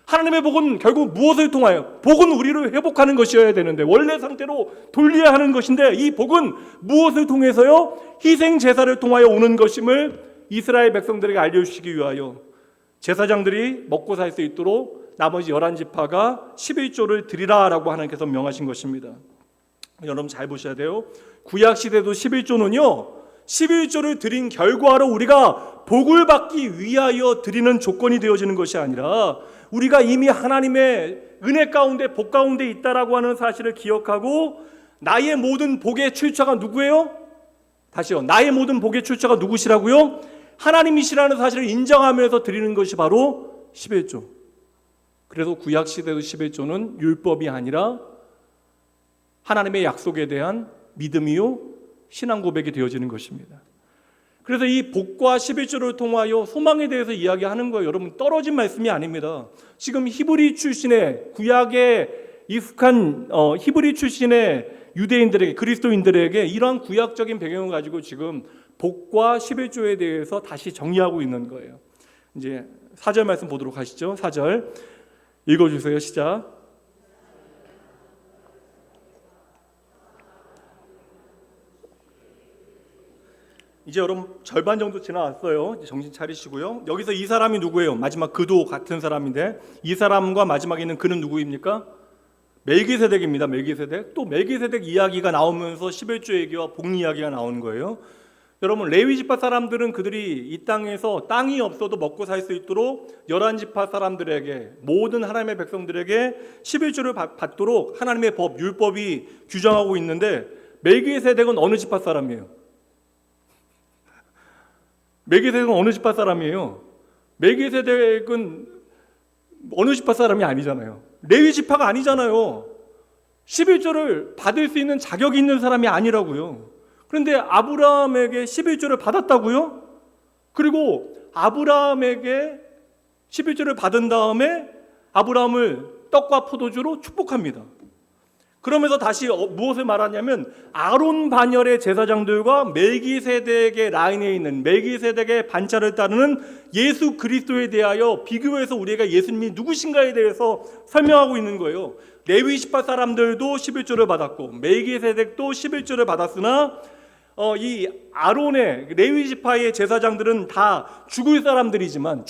하나님의 복은 결국 무엇을 통하여? 복은 우리를 회복하는 것이어야 되는데, 원래 상태로 돌려야 하는 것인데, 이 복은 무엇을 통해서요? 희생 제사를 통하여 오는 것임을 이스라엘 백성들에게 알려주시기 위하여 제사장들이 먹고 살 수 있도록 나머지 11지파가 11조를 드리라라고 하나님께서 명하신 것입니다. 여러분 잘 보셔야 돼요. 구약시대도 11조는요, 11조를 드린 결과로 우리가 복을 받기 위하여 드리는 조건이 되어지는 것이 아니라 우리가 이미 하나님의 은혜 가운데, 복 가운데 있다라고 하는 사실을 기억하고, 나의 모든 복의 출처가 누구예요? 다시요. 나의 모든 복의 출처가 누구시라고요? 하나님이시라는 사실을 인정하면서 드리는 것이 바로 11조. 그래서 구약시대의 11조는 율법이 아니라 하나님의 약속에 대한 믿음이요, 신앙 고백이 되어지는 것입니다. 그래서 이 복과 11조를 통하여 소망에 대해서 이야기하는 거예요. 여러분, 떨어진 말씀이 아닙니다. 지금 히브리 출신의, 구약에 익숙한 히브리 출신의 유대인들에게, 그리스도인들에게 이러한 구약적인 배경을 가지고 지금 복과 11조에 대해서 다시 정리하고 있는 거예요. 이제 4절 말씀 보도록 하시죠. 4절 읽어주세요. 시작. 이제 여러분 절반 정도 지나왔어요. 이제 정신 차리시고요. 여기서 이 사람이 누구예요? 마지막 그도 같은 사람인데, 이 사람과 마지막에 있는 그는 누구입니까? 멜기세덱입니다. 멜기세덱. 또 멜기세덱 이야기가 나오면서 11조 얘기와 복 이야기가 나오는 거예요. 여러분, 레위 지파 사람들은 그들이 이 땅에서 땅이 없어도 먹고 살 수 있도록 11지파 사람들에게, 모든 하나님의 백성들에게 11조를 받도록 하나님의 법, 율법이 규정하고 있는데, 멜기세덱은 어느 지파 사람이에요? 멜기세덱은 어느 지파 사람이에요? 멜기세덱은 어느 지파 사람이 아니잖아요. 레위 지파가 아니잖아요. 11조를 받을 수 있는 자격이 있는 사람이 아니라고요. 그런데 아브라함에게 11조를 받았다고요? 그리고 아브라함에게 11조를 받은 다음에 아브라함을 떡과 포도주로 축복합니다. 그러면서 다시 무엇을 말하냐면 아론 반열의 제사장들과 멜기세덱의 라인에 있는 멜기세덱의 반차를 따르는 예수 그리스도에 대하여 비교해서 우리가 예수님이 누구신가에 대해서 설명하고 있는 거예요. 레위 지파 사람들도 11조를 받았고 멜기세덱도 11조를 받았으나 이 아론의 레위 지파의 제사장들은 다 죽은 사람들이지만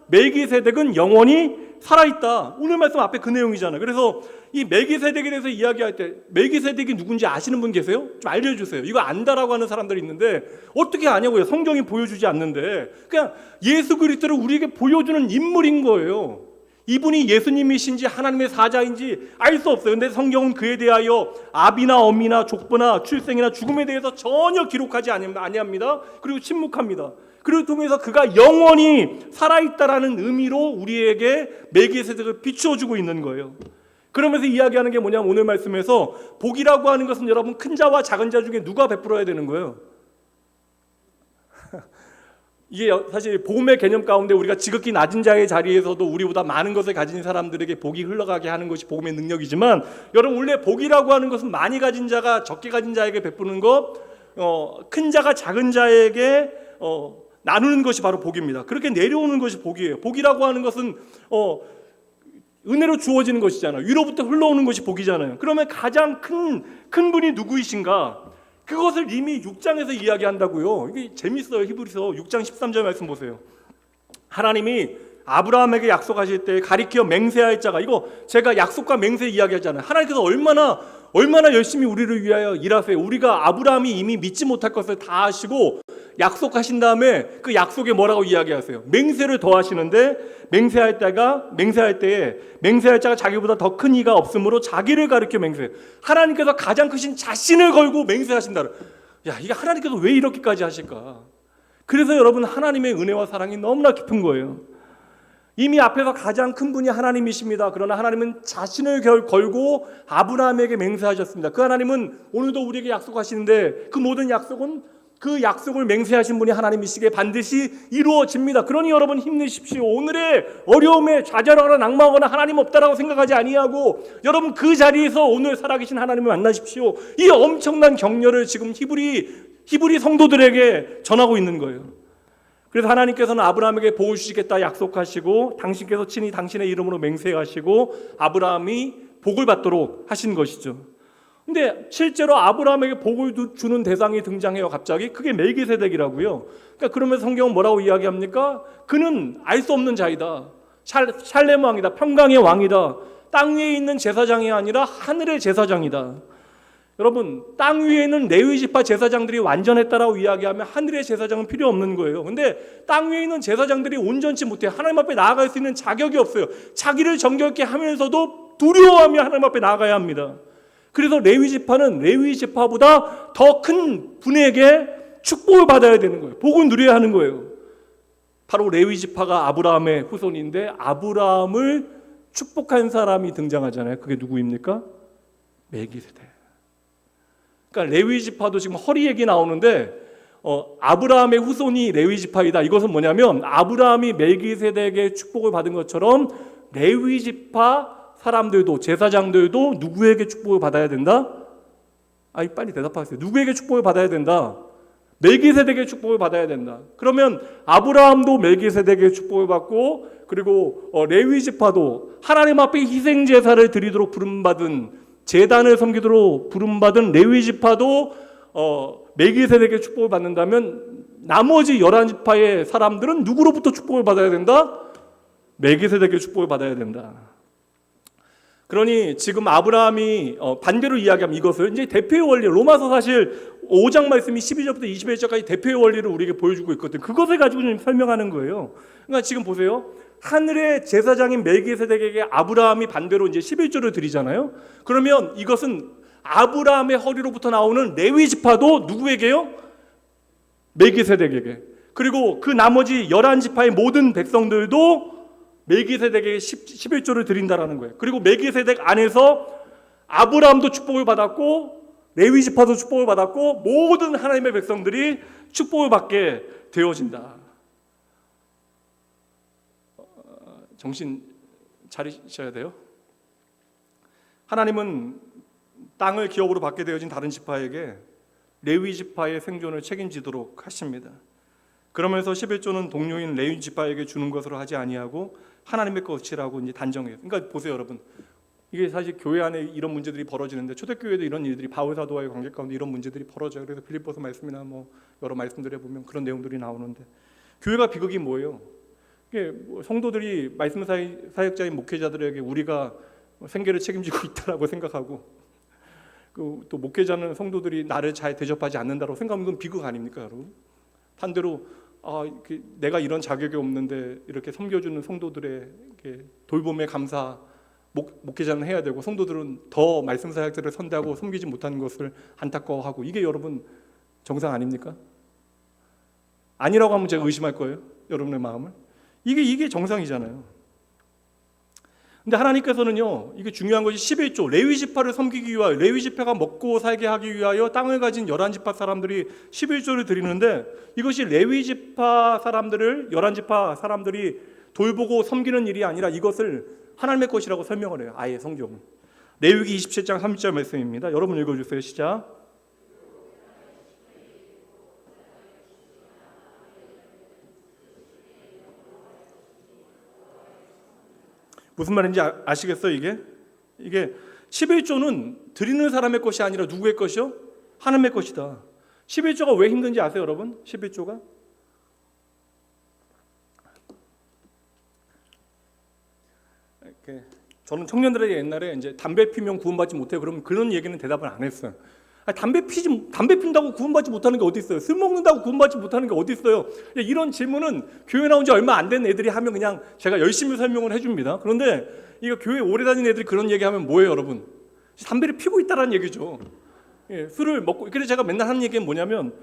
멜기세덱은 영원히 살아있다. 오늘 말씀 앞에 그 내용이잖아요. 그래서 이 멜기세덱에 대해서 이야기할 때 멜기세덱이 누군지 아시는 분 계세요? 좀 알려주세요. 이거 안다라고 하는 사람들이 있는데 어떻게 아냐고요? 성경이 보여주지 않는데 그냥 예수 그리스도를 우리에게 보여주는 인물인 거예요. 이분이 예수님이신지 하나님의 사자인지 알 수 없어요. 근데 성경은 그에 대하여 아비나 어미나 족보나 출생이나 죽음에 대해서 전혀 기록하지 아니합니다. 그리고 침묵합니다. 그를 통해서 그가 영원히 살아있다라는 의미로 우리에게 멜기세덱을 비추어주고 있는 거예요. 그러면서 이야기하는 게 뭐냐면 오늘 말씀에서 복이라고 하는 것은 여러분 큰 자와 작은 자 중에 누가 베풀어야 되는 거예요? 이게 사실 복음의 개념 가운데 우리가 지극히 낮은 자의 자리에서도 우리보다 많은 것을 가진 사람들에게 복이 흘러가게 하는 것이 복음의 능력이지만 여러분 원래 복이라고 하는 것은 많이 가진 자가 적게 가진 자에게 베푸는 것, 큰 자가 작은 자에게 나누는 것이 바로 복입니다. 그렇게 내려오는 것이 복이에요. 복이라고 하는 것은 은혜로 주어지는 것이잖아요. 위로부터 흘러오는 것이 복이잖아요. 그러면 가장 큰 분이 누구이신가? 그것을 이미 6장에서 이야기한다고요. 이게 재밌어요. 히브리서 6장 13절 말씀 보세요. 하나님이 아브라함에게 약속하실 때 가리켜 맹세할 자가, 이거 제가 약속과 맹세 이야기하잖아요. 하나님께서 얼마나 열심히 우리를 위하여 일하세요. 우리가 아브라함이 이미 믿지 못할 것을 다 하시고 약속하신 다음에 그 약속에 뭐라고 이야기하세요? 맹세를 더 하시는데 맹세할 때에 맹세할 자가 자기보다 더 큰 이가 없으므로 자기를 가리켜 맹세해요. 하나님께서 가장 크신 자신을 걸고 맹세하신다. 야, 이게 하나님께서 왜 이렇게까지 하실까? 그래서 여러분 하나님의 은혜와 사랑이 너무나 깊은 거예요. 이미 앞에서 가장 큰 분이 하나님이십니다. 그러나 하나님은 자신을 걸고 아브라함에게 맹세하셨습니다. 그 하나님은 오늘도 우리에게 약속하시는데 그 모든 약속은 그 약속을 맹세하신 분이 하나님이시기에 반드시 이루어집니다. 그러니 여러분 힘내십시오. 오늘의 어려움에 좌절하거나 낙망하거나 하나님 없다라고 생각하지 아니하고 여러분 그 자리에서 오늘 살아계신 하나님을 만나십시오. 이 엄청난 격려를 지금 히브리 성도들에게 전하고 있는 거예요. 그래서 하나님께서는 아브라함에게 복을 주시겠다 약속하시고 당신께서 친히 당신의 이름으로 맹세하시고 아브라함이 복을 받도록 하신 것이죠. 근데 실제로 아브라함에게 복을 주는 대상이 등장해요. 갑자기 그게 멜기세덱이라고요. 그러니까 그러면서 성경은 뭐라고 이야기합니까? 그는 알 수 없는 자이다. 샬렘 왕이다. 평강의 왕이다. 땅 위에 있는 제사장이 아니라 하늘의 제사장이다. 여러분 땅 위에 있는 레위 지파 제사장들이 완전했다라고 이야기하면 하늘의 제사장은 필요 없는 거예요. 근데 땅 위에 있는 제사장들이 온전치 못해요. 하나님 앞에 나아갈 수 있는 자격이 없어요. 자기를 정결케 하면서도 두려워하며 하나님 앞에 나아가야 합니다. 그래서 레위 지파는 레위 지파보다 더 큰 분에게 축복을 받아야 되는 거예요. 복을 누려야 하는 거예요. 바로 레위 지파가 아브라함의 후손인데 아브라함을 축복한 사람이 등장하잖아요. 그게 누구입니까? 멜기세덱. 그러니까 레위 지파도 지금 허리 얘기 나오는데 아브라함의 후손이 레위 지파이다. 이것은 뭐냐면 아브라함이 멜기세덱의 축복을 받은 것처럼 레위 지파 사람들도 제사장들도 누구에게 축복을 받아야 된다? 빨리 대답하세요. 누구에게 축복을 받아야 된다? 멜기세덱의 축복을 받아야 된다. 그러면 아브라함도 멜기세덱의 축복을 받고 그리고 레위 지파도 하나님 앞에 희생 제사를 드리도록 부름받은 제단을 섬기도록 부름받은 레위 지파도 멜기세덱의 축복을 받는다면 나머지 11지파의 사람들은 누구로부터 축복을 받아야 된다? 멜기세덱의 축복을 받아야 된다. 그러니 지금 아브라함이 반대로 이야기하면 이것을 이제 대표의 원리, 로마서 사실 5장 말씀이 12절부터 21절까지 대표의 원리를 우리에게 보여주고 있거든요. 그것을 가지고 좀 설명하는 거예요. 그러니까 지금 보세요. 하늘의 제사장인 멜기세덱에게 아브라함이 반대로 이제 11조를 드리잖아요. 그러면 이것은 아브라함의 허리로부터 나오는 레위 지파도 누구에게요? 멜기세덱에게. 그리고 그 나머지 11지파의 모든 백성들도 멜기세덱에게 11조를 드린다라는 거예요. 그리고 멜기세덱 안에서 아브라함도 축복을 받았고 레위 지파도 축복을 받았고 모든 하나님의 백성들이 축복을 받게 되어진다. 정신 차리셔야 돼요. 하나님은 땅을 기업으로 받게 되어진 다른 지파에게 레위 지파의 생존을 책임지도록 하십니다. 그러면서 11조는 동료인 레위 지파에게 주는 것으로 하지 아니하고 하나님의 것이라고 이제 단정해요. 그러니까 보세요, 여러분. 이게 사실 교회 안에 이런 문제들이 벌어지는데 초대교회도 이런 일들이 바울 사도와의 관계 가운데 이런 문제들이 벌어져요. 그래서 빌립보서 말씀이나 뭐 여러 말씀들에 보면 그런 내용들이 나오는데 교회가 비극이 뭐예요? 이게 성도들이 말씀 사역자인 목회자들에게 우리가 생계를 책임지고 있다라고 생각하고 또 목회자는 성도들이 나를 잘 대접하지 않는다고 생각하면 그건 비극 아닙니까, 여러분? 반대로 내가 이런 자격이 없는데 이렇게 섬겨주는 성도들의 돌봄에 감사 목회자는 해야 되고 성도들은 더 말씀 사역자를 선대하고 섬기지 못하는 것을 안타까워하고 이게 여러분 정상 아닙니까? 아니라고 하면 제가 의심할 거예요, 여러분의 마음을. 이게 정상이잖아요. 근데 하나님께서는요, 이게 중요한 것이 11조 레위 지파를 섬기기 위하여 레위 지파가 먹고 살게 하기 위하여 땅을 가진 11지파 사람들이 11조를 드리는데 이것이 레위 지파 사람들을 11지파 사람들이 돌보고 섬기는 일이 아니라 이것을 하나님의 것이라고 설명을 해요. 아예 성경은. 레위기 27장 30절 말씀입니다. 여러분 읽어주세요. 시작. 무슨 말인지 아시겠어요? 이게 11조는 드리는 사람의 것이 아니라 누구의 것이요? 하나님의 것이다. 11조가 왜 힘든지 아세요, 여러분? 11조가? 저는 청년들에게 옛날에 이제 담배 피면 구원받지 못해요. 그러면 그런 얘기는 대답을 안 했어요. 담배 핀다고 구원받지 못하는 게 어디 있어요? 술 먹는다고 구원받지 못하는 게 어디 있어요? 이런 질문은 교회 나온 지 얼마 안 된 애들이 하면 그냥 제가 열심히 설명을 해줍니다. 그런데 이거 교회 오래 다닌 애들이 그런 얘기하면 뭐예요, 여러분? 담배를 피고 있다라는 얘기죠. 술을 먹고 그래서 제가 맨날 하는 얘기는 뭐냐면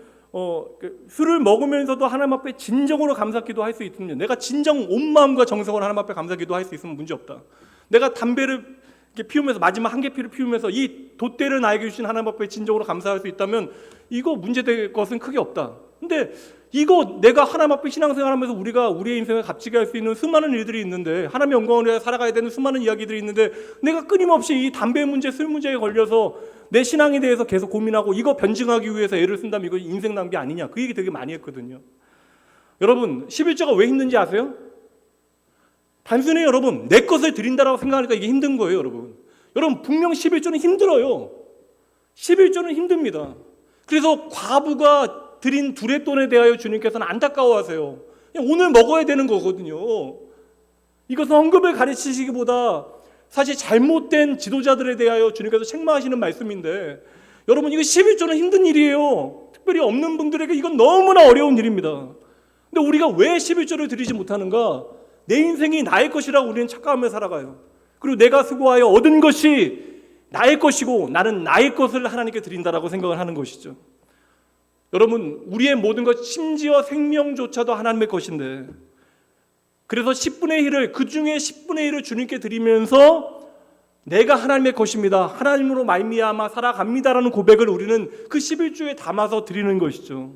술을 먹으면서도 하나님 앞에 진정으로 감사기도 할 수 있으면 내가 진정 온 마음과 정성으로 하나님 앞에 감사기도 할 수 있으면 문제 없다. 내가 담배를 이렇게 피우면서 마지막 한 개 피를 피우면서 이 돛대를 나에게 주신 하나님 앞에 진정으로 감사할 수 있다면 이거 문제될 것은 크게 없다. 근데 이거 내가 하나님 앞에 신앙생활하면서 우리가 우리의 인생을 값지게 할 수 있는 수많은 일들이 있는데 하나님의 영광을 위해 살아가야 되는 수많은 이야기들이 있는데 내가 끊임없이 이 담배 문제, 술 문제에 걸려서 내 신앙에 대해서 계속 고민하고 이거 변증하기 위해서 애를 쓴다면 이거 인생 낭비 아니냐 그 얘기 되게 많이 했거든요. 여러분 11조가 왜 힘든지 아세요? 단순히 여러분 내 것을 드린다라고 생각하니까 이게 힘든 거예요. 여러분 분명 11조는 힘들어요. 11조는 힘듭니다. 그래서 과부가 드린 두레돈에 대하여 주님께서는 안타까워하세요. 그냥 오늘 먹어야 되는 거거든요. 이것은 헌금을 가르치시기보다 사실 잘못된 지도자들에 대하여 주님께서 책망하시는 말씀인데 여러분 이거 11조는 힘든 일이에요. 특별히 없는 분들에게 이건 너무나 어려운 일입니다. 근데 우리가 왜 11조를 드리지 못하는가? 내 인생이 나의 것이라고 우리는 착각하며 살아가요. 그리고 내가 수고하여 얻은 것이 나의 것이고 나는 나의 것을 하나님께 드린다라고 생각을 하는 것이죠. 여러분 우리의 모든 것 심지어 생명조차도 하나님의 것인데 그래서 10분의 1을 그 중에 10분의 1을 주님께 드리면서 내가 하나님의 것입니다. 하나님으로 말미암아 살아갑니다라는 고백을 우리는 그 11조에 담아서 드리는 것이죠.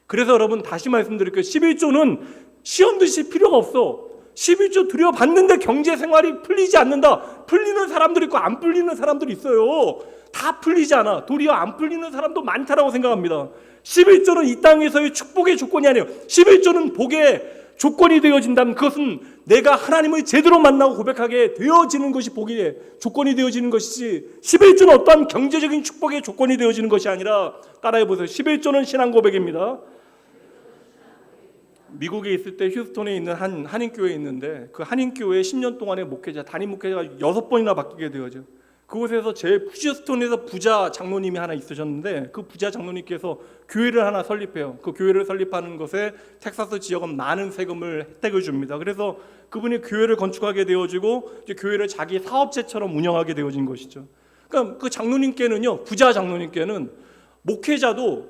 그래서 여러분 다시 말씀드릴게요. 11조는 시험 드실 필요가 없어. 11조 드려봤는데 경제생활이 풀리지 않는다. 풀리는 사람들 있고 안 풀리는 사람들이 있어요. 다 풀리지 않아. 도리어 안 풀리는 사람도 많다라고 생각합니다. 11조는 이 땅에서의 축복의 조건이 아니에요. 11조는 복의 조건이 되어진다면 그것은 내가 하나님을 제대로 만나고 고백하게 되어지는 것이 복의 조건이 되어지는 것이지 11조는 어떠한 경제적인 축복의 조건이 되어지는 것이 아니라 따라해보세요. 11조는 신앙 고백입니다. 미국에 있을 때 휴스턴에 있는 한 한인교회에 있는데 그 한인교회 10년 동안의 목회자, 담임 목회자가 6번이나 바뀌게 되어져. 그곳에서 제일 휴스턴에서 부자 장로님이 하나 있으셨는데 그 부자 장로님께서 교회를 하나 설립해요. 그 교회를 설립하는 것에 텍사스 지역은 많은 세금을 혜택을 줍니다. 그래서 그분이 교회를 건축하게 되어지고 이제 교회를 자기 사업체처럼 운영하게 되어진 것이죠. 그러니까 그 장로님께는요, 부자 장로님께는 목회자도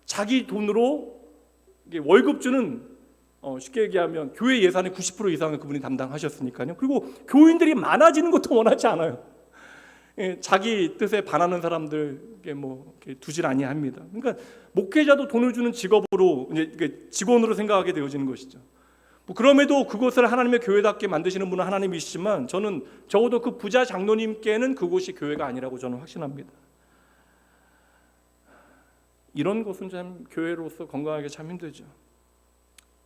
자기 돈으로 월급 주는 쉽게 얘기하면 교회 예산의 90% 이상을 그분이 담당하셨으니까요. 그리고 교인들이 많아지는 것도 원하지 않아요. 자기 뜻에 반하는 사람들에게 뭐 이렇게 두질 아니합니다. 그러니까 목회자도 돈을 주는 직업으로 이제 직원으로 생각하게 되어지는 것이죠. 뭐 그럼에도 그곳을 하나님의 교회답게 만드시는 분은 하나님이시지만 저는 적어도 그 부자 장로님께는 그곳이 교회가 아니라고 저는 확신합니다. 이런 곳은 참 교회로서 건강하게 참 힘들죠.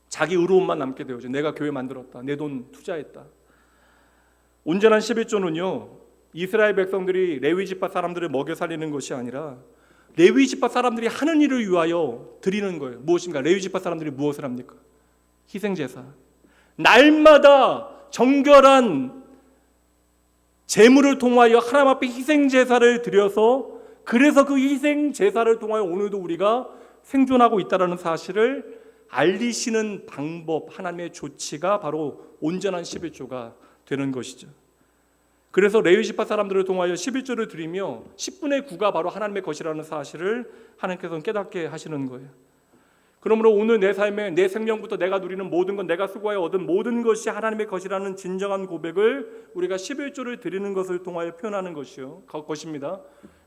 자기 의로움만 남게 되어져. 내가 교회 만들었다. 내 돈 투자했다. 온전한 11조는요, 이스라엘 백성들이 레위 지파 사람들을 먹여 살리는 것이 아니라 레위 지파 사람들이 하는 일을 위하여 드리는 거예요. 무엇인가? 레위 지파 사람들이 무엇을 합니까? 희생제사. 날마다 정결한 제물을 통하여 하나님 앞에 희생제사를 드려서, 그래서 그 희생제사를 통하여 오늘도 우리가 생존하고 있다는 사실을 알리시는 방법, 하나님의 조치가 바로 온전한 11조가 되는 것이죠. 그래서 레위 지파 사람들을 통하여 11조를 드리며 10분의 9가 바로 하나님의 것이라는 사실을 하나님께서는 깨닫게 하시는 거예요. 그러므로 오늘 내 삶에 내 생명부터 내가 누리는 모든 것, 내가 수고하여 얻은 모든 것이 하나님의 것이라는 진정한 고백을 우리가 11조를 드리는 것을 통하여 표현하는 것입니다.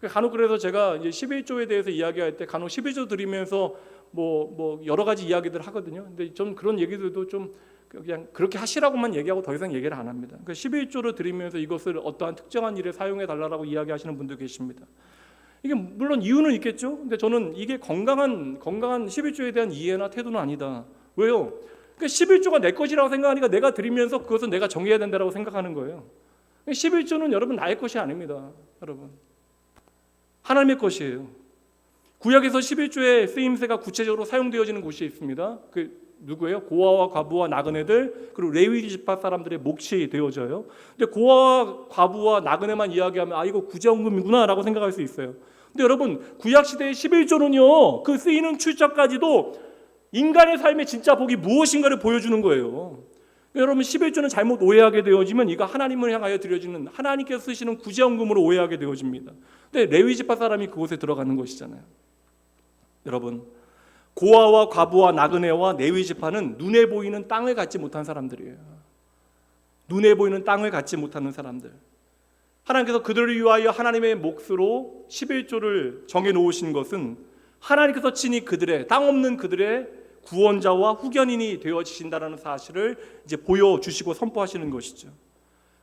간혹 그래서 제가 이제 11조에 대해서 이야기할 때 간혹 11조 드리면서 뭐 여러 가지 이야기들 하거든요. 근데 좀 그런 얘기들도 좀 그냥 그렇게 하시라고만 얘기하고 더 이상 얘기를 안 합니다. 그러니까 11조를 드리면서 이것을 어떠한 특정한 일에 사용해 달라고 이야기하시는 분도 계십니다. 이게 물론 이유는 있겠죠. 근데 저는 이게 건강한 11조에 대한 이해나 태도는 아니다. 왜요? 그러니까 11조가 내 것이라고 생각하니까 내가 드리면서 그것은 내가 정해야 된다고 생각하는 거예요. 11조는 여러분 나의 것이 아닙니다. 여러분, 하나님의 것이에요. 구약에서 11조의 쓰임새가 구체적으로 사용되어지는 곳이 있습니다. 그 누구예요? 고아와 과부와 나그네들, 그리고 레위 지파 사람들의 몫이 되어져요. 근데 고아와 과부와 나그네만 이야기하면 이거 구제헌금이구나라고 생각할 수 있어요. 근데 여러분, 구약 시대의 11조는요, 그 쓰이는 출처까지도 인간의 삶의 진짜 복이 무엇인가를 보여주는 거예요. 여러분, 11조는 잘못 오해하게 되어지면 이거 하나님을 향하여 드려지는, 하나님께서 쓰시는 구제헌금으로 오해하게 되어집니다. 근데 레위 지파 사람이 그곳에 들어가는 것이잖아요. 여러분, 고아와 과부와 나그네와 레위 지파는 눈에 보이는 땅을 갖지 못한 사람들이에요. 눈에 보이는 땅을 갖지 못하는 사람들. 하나님께서 그들을 위하여 하나님의 몫으로 11조를 정해놓으신 것은 하나님께서 친히 그들의, 땅 없는 그들의 구원자와 후견인이 되어지신다는 사실을 이제 보여주시고 선포하시는 것이죠.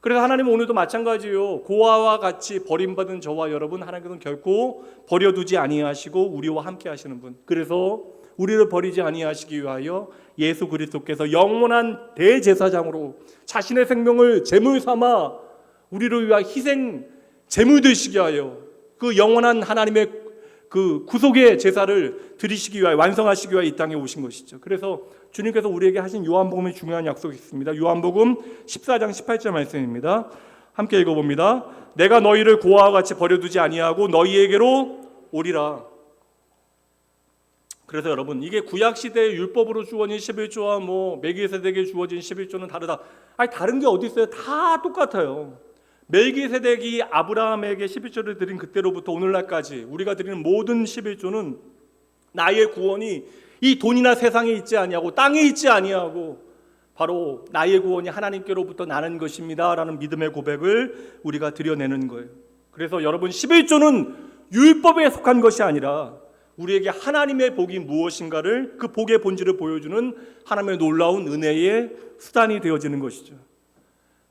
그래서 하나님은 오늘도 마찬가지요. 고아와 같이 버림받은 저와 여러분, 하나님께서는 결코 버려두지 아니하시고 우리와 함께 하시는 분. 그래서 우리를 버리지 아니하시기 위하여 예수 그리스도께서 영원한 대제사장으로 자신의 생명을 제물 삼아 우리를 위하여 희생 제물 되시게 하여 그 영원한 하나님의 그 구속의 제사를 드리시기 위하여, 완성하시기 위하여 이 땅에 오신 것이죠. 그래서 주님께서 우리에게 하신 요한복음의 중요한 약속이 있습니다. 요한복음 14장 18절 말씀입니다. 함께 읽어봅니다. 내가 너희를 고아와 같이 버려두지 아니하고 너희에게로 오리라. 그래서 여러분, 이게 구약시대의 율법으로 주어진 11조와 뭐 멜기세덱에 주어진 11조는 다르다. 다른 게 어디 있어요? 다 똑같아요. 멜기세덱이 아브라함에게 11조를 드린 그때로부터 오늘날까지 우리가 드리는 모든 11조는 나의 구원이 이 돈이나 세상에 있지 아니하고 땅에 있지 아니하고 바로 나의 구원이 하나님께로부터 나는 것입니다 라는 믿음의 고백을 우리가 드려내는 거예요. 그래서 여러분, 11조는 율법에 속한 것이 아니라 우리에게 하나님의 복이 무엇인가를, 그 복의 본질을 보여주는 하나님의 놀라운 은혜의 수단이 되어지는 것이죠.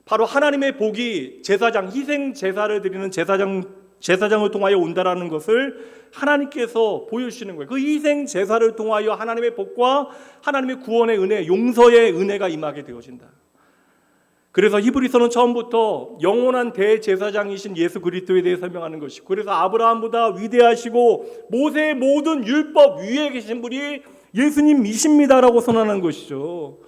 바로 하나님의 복이 제사장, 희생 제사를 드리는 제사장을 통하여 온다라는 것을 하나님께서 보여주시는 거예요. 그 희생 제사를 통하여 하나님의 복과 하나님의 구원의 은혜, 용서의 은혜가 임하게 되어진다. 그래서 히브리서는 처음부터 영원한 대제사장이신 예수 그리스도에 대해 설명하는 것이고, 그래서 아브라함보다 위대하시고 모세의 모든 율법 위에 계신 분이 예수님이십니다라고 선언하는 것이죠.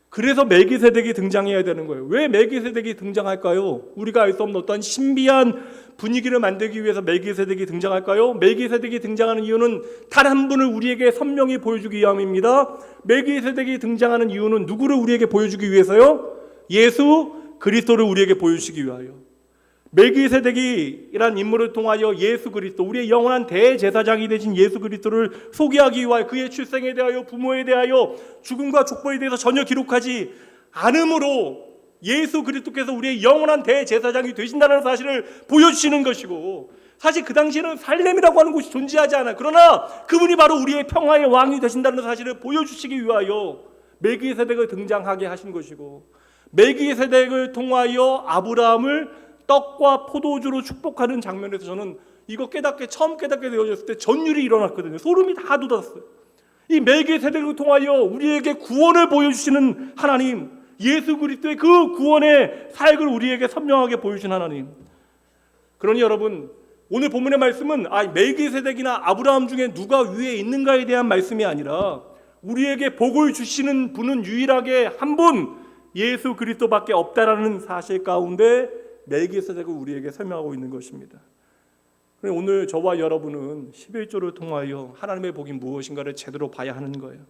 그래서 멜기세덱이 등장해야 되는 거예요. 왜 멜기세덱이 등장할까요? 우리가 알 수 없는 어떤 신비한 분위기를 만들기 위해서 멜기세덱이 등장할까요? 멜기세덱이 등장하는 이유는 단 한 분을 우리에게 선명히 보여주기 위함입니다. 멜기세덱이 등장하는 이유는 누구를 우리에게 보여주기 위해서요? 예수 그리스도를 우리에게 보여주시기 위하여. 멜기세덱이란 인물을 통하여 예수 그리스도, 우리의 영원한 대제사장이 되신 예수 그리스도를 소개하기 위하여 그의 출생에 대하여, 부모에 대하여, 죽음과 족보에 대해서 전혀 기록하지 않으므로 예수 그리스도께서 우리의 영원한 대제사장이 되신다는 사실을 보여주시는 것이고, 사실 그 당시에는 살렘이라고 하는 곳이 존재하지 않아요. 그러나 그분이 바로 우리의 평화의 왕이 되신다는 사실을 보여주시기 위하여 멜기세덱을 등장하게 하신 것이고, 멜기세덱을 통하여 아브라함을 떡과 포도주로 축복하는 장면에서 저는 이거 처음 깨닫게 되어졌을 때 전율이 일어났거든요. 소름이 다 돋았어요. 이 멜기세덱을 통하여 우리에게 구원을 보여주시는 하나님, 예수 그리스도의 그 구원의 사역을 우리에게 선명하게 보여주신 하나님. 그러니 여러분, 오늘 본문의 말씀은 멜기세덱이나 아브라함 중에 누가 위에 있는가에 대한 말씀이 아니라 우리에게 복을 주시는 분은 유일하게 한 분, 예수 그리스도밖에 없다라는 사실 가운데 멜기세덱을 우리에게 설명하고 있는 것입니다. 오늘 저와 여러분은 11조를 통하여 하나님의 복이 무엇인가를 제대로 봐야 하는 거예요.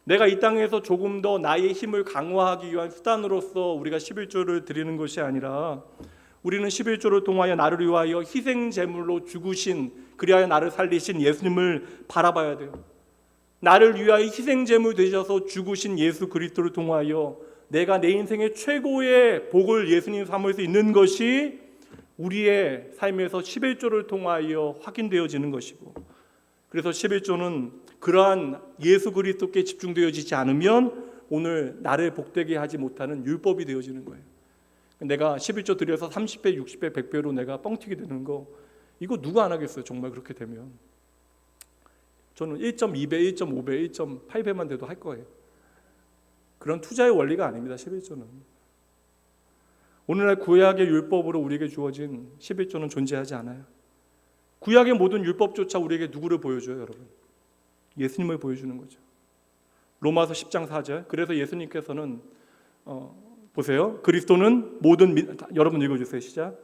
내가 이 땅에서 조금 더 나의 힘을 강화하기 위한 수단으로서 우리가 11조를 드리는 것이 아니라, 우리는 11조를 통하여 나를 위하여 희생 제물로 죽으신, 그리하여 나를 살리신 예수님을 바라봐야 돼요. 나를 위하여 희생 제물 되셔서 죽으신 예수 그리스도를 통하여 내가 내 인생의 최고의 복을 예수님 삼을 수 있는 것이 우리의 삶에서 11조를 통하여 확인되어지는 것이고, 그래서 11조는 그러한 예수 그리스도께 집중되어지지 않으면 오늘 나를 복되게 하지 못하는 율법이 되어지는 거예요. 내가 11조 드려서 30배, 60배, 100배로 내가 뻥튀기 되는 거, 이거 누가 안 하겠어요? 정말 그렇게 되면. 저는 1.2배, 1.5배, 1.8배만 돼도 할 거예요. 그런 투자의 원리가 아닙니다, 11조는. 오늘날 구약의 율법으로 우리에게 주어진 11조는 존재하지 않아요. 구약의 모든 율법조차 우리에게 누구를 보여줘요, 여러분? 예수님을 보여주는 거죠. 로마서 10장 4절. 그래서 예수님께서는 보세요. 그리스도는 여러분 읽어주세요. 시작.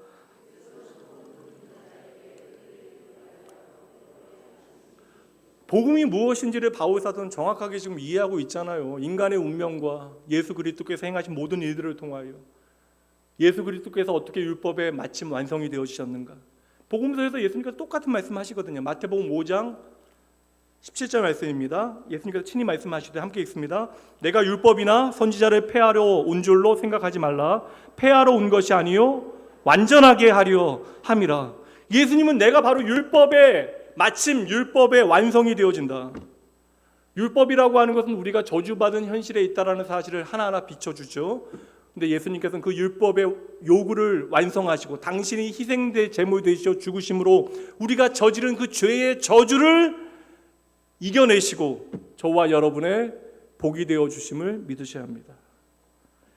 복음이 무엇인지를 바울사도는 정확하게 지금 이해하고 있잖아요. 인간의 운명과 예수 그리스도께서 행하신 모든 일들을 통하여 예수 그리스도께서 어떻게 율법에 마침 완성이 되어지셨는가. 복음서에서 예수님께서 똑같은 말씀하시거든요. 마태복음 5장 17절 말씀입니다. 예수님께서 친히 말씀하시되 함께 읽습니다. 내가 율법이나 선지자를 폐하러 온 줄로 생각하지 말라. 폐하러 온 것이 아니요 완전하게 하려 함이라. 예수님은 내가 바로 마침 율법의 완성이 되어진다. 율법이라고 하는 것은 우리가 저주받은 현실에 있다라는 사실을 하나하나 비춰주죠. 근데 예수님께서는 그 율법의 요구를 완성하시고 당신이 희생된 제물 되시어 죽으심으로 우리가 저지른 그 죄의 저주를 이겨내시고 저와 여러분의 복이 되어 주심을 믿으셔야 합니다.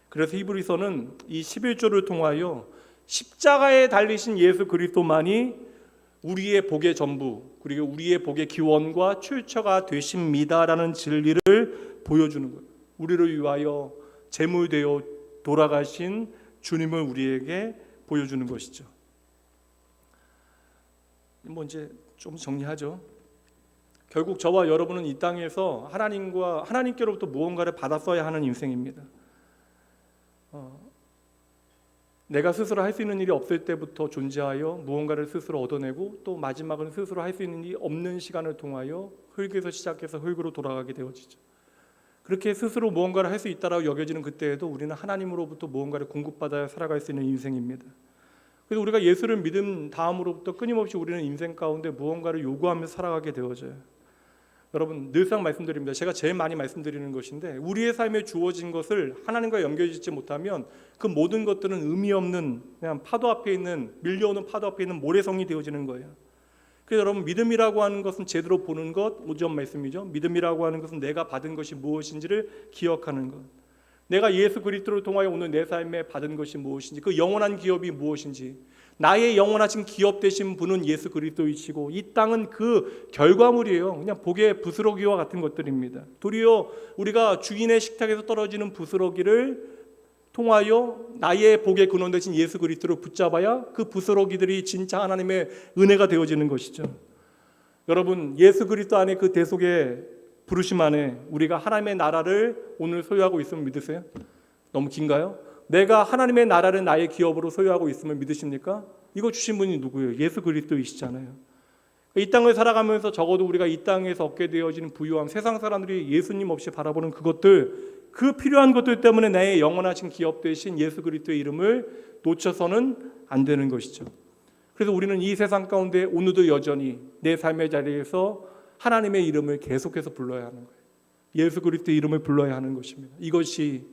그래서 히브리서는 이 11조를 통하여 십자가에 달리신 예수 그리스도만이 우리의 복의 전부, 그리고 우리의 복의 기원과 출처가 되십니다라는 진리를 보여주는 거예요. 우리를 위하여 제물되어 돌아가신 주님을 우리에게 보여주는 것이죠. 이제 좀 정리하죠. 결국 저와 여러분은 이 땅에서 하나님께로부터 무언가를 받았어야 하는 인생입니다. 내가 스스로 할 수 있는 일이 없을 때부터 존재하여 무언가를 스스로 얻어내고, 또 마지막은 스스로 할 수 있는 일이 없는 시간을 통하여 흙에서 시작해서 흙으로 돌아가게 되어지죠. 그렇게 스스로 무언가를 할 수 있다라고 여겨지는 그때에도 우리는 하나님으로부터 무언가를 공급받아야 살아갈 수 있는 인생입니다. 그래서 우리가 예수를 믿은 다음으로부터 끊임없이 우리는 인생 가운데 무언가를 요구하며 살아가게 되어져요. 여러분, 늘상 말씀드립니다. 제가 제일 많이 말씀드리는 것인데, 우리의 삶에 주어진 것을 하나님과 연결짓지 못하면 그 모든 것들은 의미 없는, 그냥 밀려오는 파도 앞에 있는 모래성이 되어지는 거예요. 그래서 여러분, 믿음이라고 하는 것은 제대로 보는 것, 5점 말씀이죠. 믿음이라고 하는 것은 내가 받은 것이 무엇인지를 기억하는 것. 내가 예수 그리스도를 통하여 오늘 내 삶에 받은 것이 무엇인지, 그 영원한 기업이 무엇인지, 나의 영원하신 기업 되신 분은 예수 그리스도이시고 이 땅은 그 결과물이에요. 그냥 복의 부스러기와 같은 것들입니다. 도리어 우리가 주인의 식탁에서 떨어지는 부스러기를 통하여 나의 복의 근원 되신 예수 그리스도를 붙잡아야 그 부스러기들이 진짜 하나님의 은혜가 되어지는 것이죠. 여러분, 예수 그리스도 안에 그 대속의 부르심 안에 우리가 하나님의 나라를 오늘 소유하고 있으면 믿으세요? 너무 긴가요? 내가 하나님의 나라를 나의 기업으로 소유하고 있으면 믿으십니까? 이거 주신 분이 누구예요? 예수 그리스도이시잖아요. 이 땅을 살아가면서 적어도 우리가 이 땅에서 얻게 되어지는 부유함, 세상 사람들이 예수님 없이 바라보는 그것들, 그 필요한 것들 때문에 나의 영원하신 기업 되신 예수 그리스도의 이름을 놓쳐서는 안 되는 것이죠. 그래서 우리는 이 세상 가운데 오늘도 여전히 내 삶의 자리에서 하나님의 이름을 계속해서 불러야 하는 거예요. 예수 그리스도의 이름을 불러야 하는 것입니다. 이것이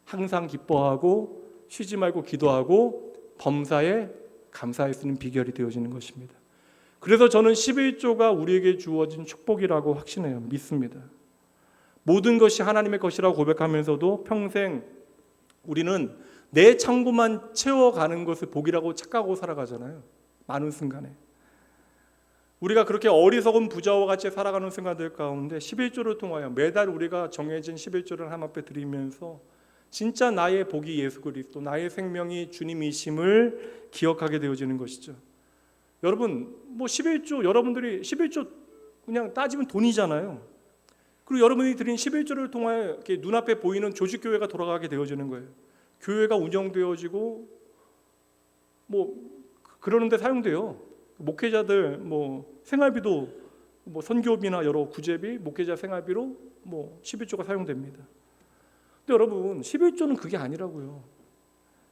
항상 기뻐하고 쉬지 말고 기도하고 범사에 감사할 수 있는 비결이 되어지는 것입니다. 그래서 저는 11조가 우리에게 주어진 축복이라고 확신해요. 믿습니다. 모든 것이 하나님의 것이라고 고백하면서도 평생 우리는 내 창고만 채워가는 것을 복이라고 착각하고 살아가잖아요. 많은 순간에 우리가 그렇게 어리석은 부자와 같이 살아가는 순간들 가운데 11조를 통하여 매달 우리가 정해진 11조를 하나님 앞에 드리면서 진짜 나의 복이 예수 그리스도, 나의 생명이 주님이심을 기억하게 되어지는 것이죠. 여러분 11조, 여러분들이 11조 그냥 따지면 돈이잖아요. 그리고 여러분이 드린 11조를 통하여 이렇게 눈앞에 보이는 조직교회가 돌아가게 되어지는 거예요. 교회가 운영되어지고 그러는데 사용돼요. 목회자들 생활비도 선교비나 여러 구제비, 목회자 생활비로 11조가 사용됩니다. 근데 여러분 11조는 그게 아니라고요.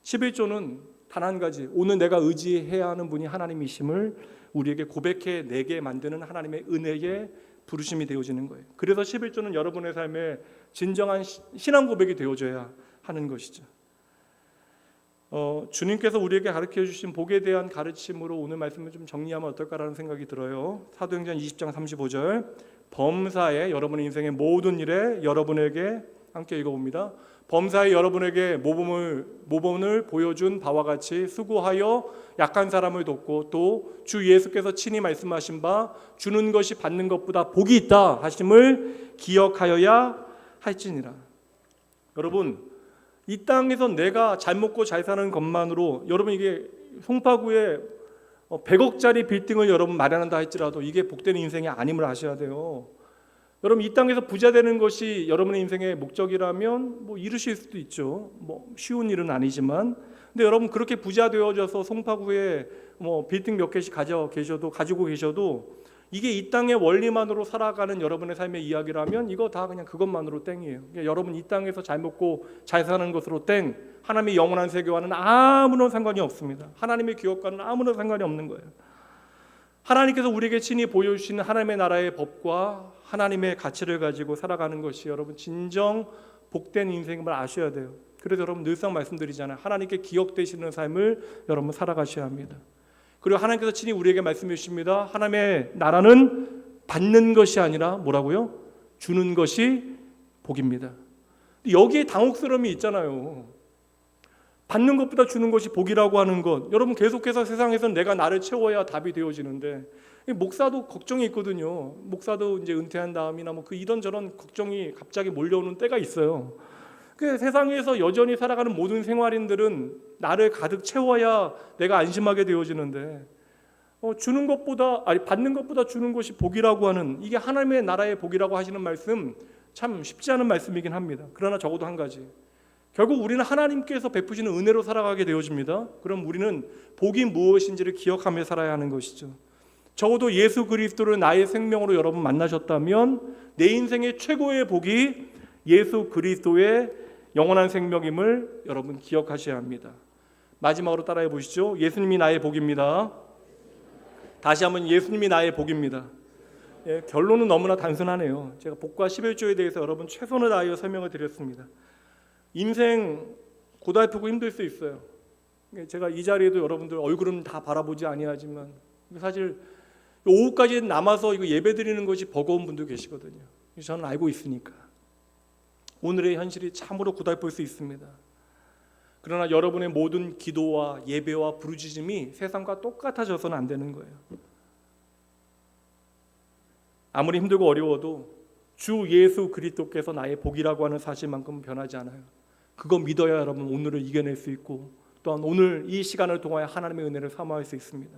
11조는 단 한 가지, 오늘 내가 의지해야 하는 분이 하나님이심을 우리에게 고백해 내게 만드는 하나님의 은혜의 부르심이 되어지는 거예요. 그래서 11조는 여러분의 삶에 진정한 신앙 고백이 되어져야 하는 것이죠. 주님께서 우리에게 가르쳐 주신 복에 대한 가르침으로 오늘 말씀을 좀 정리하면 어떨까라는 생각이 들어요. 사도행전 20장 35절, 범사에 여러분의 인생의 모든 일에 여러분에게, 함께 읽어봅니다. 범사에 여러분에게 모범을 보여준 바와 같이 수고하여 약한 사람을 돕고 또 주 예수께서 친히 말씀하신 바 주는 것이 받는 것보다 복이 있다 하심을 기억하여야 할지니라. 여러분, 이 땅에서 내가 잘 먹고 잘 사는 것만으로, 여러분 이게 송파구에 100억짜리 빌딩을 여러분 마련한다 할지라도 이게 복된 인생이 아님을 아셔야 돼요. 여러분 이 땅에서 부자 되는 것이 여러분의 인생의 목적이라면 이루실 수도 있죠. 쉬운 일은 아니지만, 근데 여러분 그렇게 부자 되어져서 송파구에 빌딩 몇 개씩 가지고 계셔도 이게 이 땅의 원리만으로 살아가는 여러분의 삶의 이야기라면 이거 다 그냥 그것만으로 땡이에요. 그러니까 여러분 이 땅에서 잘 먹고 잘 사는 것으로 땡, 하나님의 영원한 세계와는 아무런 상관이 없습니다. 하나님의 기업과는 아무런 상관이 없는 거예요. 하나님께서 우리에게 친히 보여주시는 하나님의 나라의 법과 하나님의 가치를 가지고 살아가는 것이 여러분 진정 복된 인생임을 아셔야 돼요. 그래서 여러분 늘상 말씀드리잖아요. 하나님께 기억되시는 삶을 여러분 살아가셔야 합니다. 그리고 하나님께서 친히 우리에게 말씀해 주십니다. 하나님의 나라는 받는 것이 아니라 뭐라고요? 주는 것이 복입니다. 여기에 당혹스러움이 있잖아요. 받는 것보다 주는 것이 복이라고 하는 것, 여러분 계속해서 세상에서 내가 나를 채워야 답이 되어지는데, 목사도 걱정이 있거든요. 목사도 이제 은퇴한 다음이나 그 이런저런 걱정이 갑자기 몰려오는 때가 있어요. 그 세상에서 여전히 살아가는 모든 생활인들은 나를 가득 채워야 내가 안심하게 되어지는데, 받는 것보다 주는 것이 복이라고 하는, 이게 하나님의 나라의 복이라고 하시는 말씀 참 쉽지 않은 말씀이긴 합니다. 그러나 적어도 한 가지, 결국 우리는 하나님께서 베푸시는 은혜로 살아가게 되어집니다. 그럼 우리는 복이 무엇인지를 기억하며 살아야 하는 것이죠. 적어도 예수 그리스도를 나의 생명으로 여러분 만나셨다면 내 인생의 최고의 복이 예수 그리스도의 영원한 생명임을 여러분 기억하셔야 합니다. 마지막으로 따라해 보시죠. 예수님이 나의 복입니다. 다시 한번, 예수님이 나의 복입니다. 결론은 너무나 단순하네요. 제가 복과 11조에 대해서 여러분 최선을 다하여 설명을 드렸습니다. 인생 고달프고 힘들 수 있어요. 제가 이 자리에도 여러분들 얼굴은 다 바라보지 아니하지만 사실 오후까지 남아서 이거 예배 드리는 것이 버거운 분도 계시거든요. 저는 알고 있으니까 오늘의 현실이 참으로 고달플 수 있습니다. 그러나 여러분의 모든 기도와 예배와 부르짖음이 세상과 똑같아져서는 안 되는 거예요. 아무리 힘들고 어려워도 주 예수 그리스도께서 나의 복이라고 하는 사실만큼은 변하지 않아요. 그거 믿어야 여러분 오늘을 이겨낼 수 있고, 또한 오늘 이 시간을 통하여 하나님의 은혜를 사모할 수 있습니다.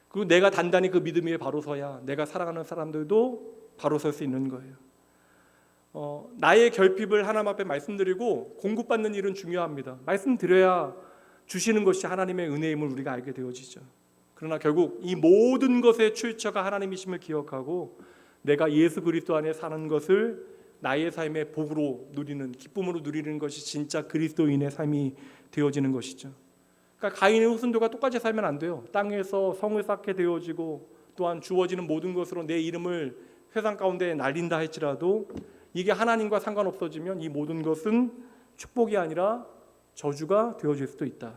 그리고 내가 단단히 그 믿음 위에 바로 서야 내가 살아가는 사람들도 바로 설 수 있는 거예요. 나의 결핍을 하나님 앞에 말씀드리고 공급받는 일은 중요합니다. 말씀드려야 주시는 것이 하나님의 은혜임을 우리가 알게 되어지죠. 그러나 결국 이 모든 것의 출처가 하나님이심을 기억하고 내가 예수 그리스도 안에 사는 것을 나의 삶의 복으로 누리는, 기쁨으로 누리는 것이 진짜 그리스도인의 삶이 되어지는 것이죠. 그러니까 가인의 후손들과 똑같이 살면 안 돼요. 땅에서 성을 쌓게 되어지고 또한 주어지는 모든 것으로 내 이름을 세상 가운데 날린다 할지라도 이게 하나님과 상관없어지면 이 모든 것은 축복이 아니라 저주가 되어질 수도 있다.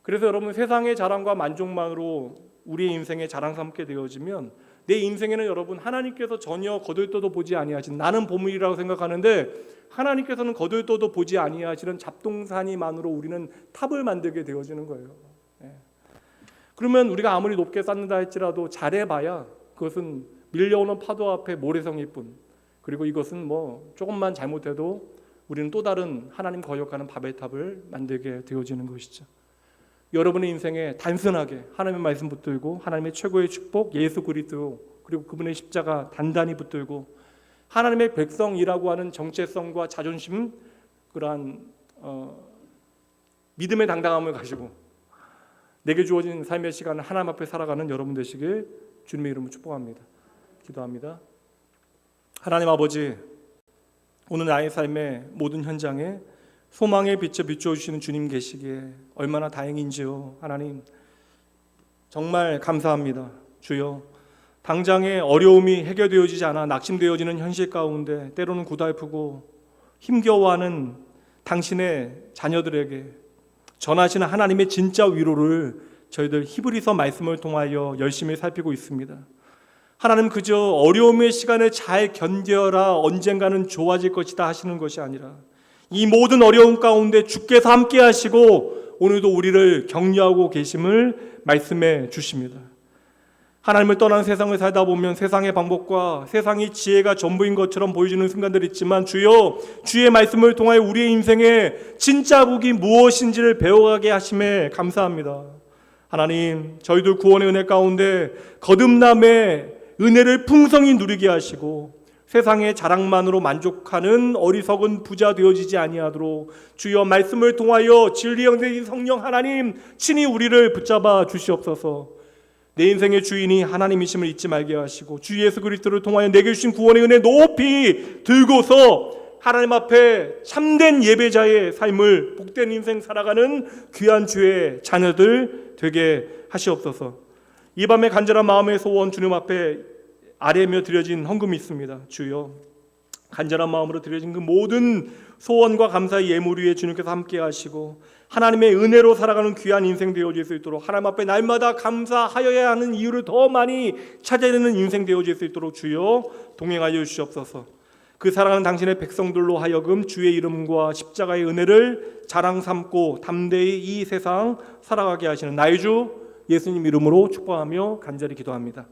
그래서 여러분, 세상의 자랑과 만족만으로 우리의 인생에 자랑 삼게 되어지면 내 인생에는 여러분 하나님께서 전혀 거들떠도 보지 아니하신, 나는 보물이라고 생각하는데 하나님께서는 거들떠도 보지 아니하시는 잡동사니만으로 우리는 탑을 만들게 되어지는 거예요. 그러면 우리가 아무리 높게 쌓는다 할지라도 잘해봐야 그것은 밀려오는 파도 앞에 모래성일 뿐, 그리고 이것은 뭐 조금만 잘못해도 우리는 또 다른 하나님 거역하는 바벨탑을 만들게 되어지는 것이죠. 여러분의 인생에 단순하게 하나님의 말씀 붙들고 하나님의 최고의 축복 예수 그리스도 그리고 그분의 십자가 단단히 붙들고 하나님의 백성이라고 하는 정체성과 자존심, 그러한 믿음의 당당함을 가지고 내게 주어진 삶의 시간을 하나님 앞에 살아가는 여러분 되시길 주님의 이름으로 축복합니다. 기도합니다. 하나님 아버지, 오늘 나의 삶의 모든 현장에 소망의 빛에 비추어주시는 주님 계시기에 얼마나 다행인지요. 하나님 정말 감사합니다. 주여, 당장의 어려움이 해결되어지지 않아 낙심되어지는 현실 가운데 때로는 고달프고 힘겨워하는 당신의 자녀들에게 전하시는 하나님의 진짜 위로를 저희들 히브리서 말씀을 통하여 열심히 살피고 있습니다. 하나님, 그저 어려움의 시간을 잘 견뎌라, 언젠가는 좋아질 것이다 하시는 것이 아니라 이 모든 어려움 가운데 주께서 함께 하시고 오늘도 우리를 격려하고 계심을 말씀해 주십니다. 하나님을 떠난 세상을 살다 보면 세상의 방법과 세상의 지혜가 전부인 것처럼 보여지는 순간들이 있지만 주여, 주의 말씀을 통하여 우리의 인생에 진짜 복이 무엇인지를 배워가게 하심에 감사합니다. 하나님, 저희들 구원의 은혜 가운데 거듭남의 은혜를 풍성히 누리게 하시고 세상의 자랑만으로 만족하는 어리석은 부자 되어지지 아니하도록 주여 말씀을 통하여 진리 영되신 성령 하나님 친히 우리를 붙잡아 주시옵소서. 내 인생의 주인이 하나님이심을 잊지 말게 하시고 주 예수 그리스도를 통하여 내게 주신 구원의 은혜 높이 들고서 하나님 앞에 참된 예배자의 삶을, 복된 인생 살아가는 귀한 주의 자녀들 되게 하시옵소서. 이 밤에 간절한 마음의 소원 주님 앞에 아뢰며 드려진 헌금이 있습니다. 주여, 간절한 마음으로 드려진 그 모든 소원과 감사의 예물 위에 주님께서 함께 하시고 하나님의 은혜로 살아가는 귀한 인생 되어질 수 있도록, 하나님 앞에 날마다 감사하여야 하는 이유를 더 많이 찾아내는 인생 되어질 수 있도록 주여 동행하여 주시옵소서. 그 사랑하는 당신의 백성들로 하여금 주의 이름과 십자가의 은혜를 자랑 삼고 담대히 이 세상 살아가게 하시는 나의 주 예수님 이름으로 축복하며 간절히 기도합니다.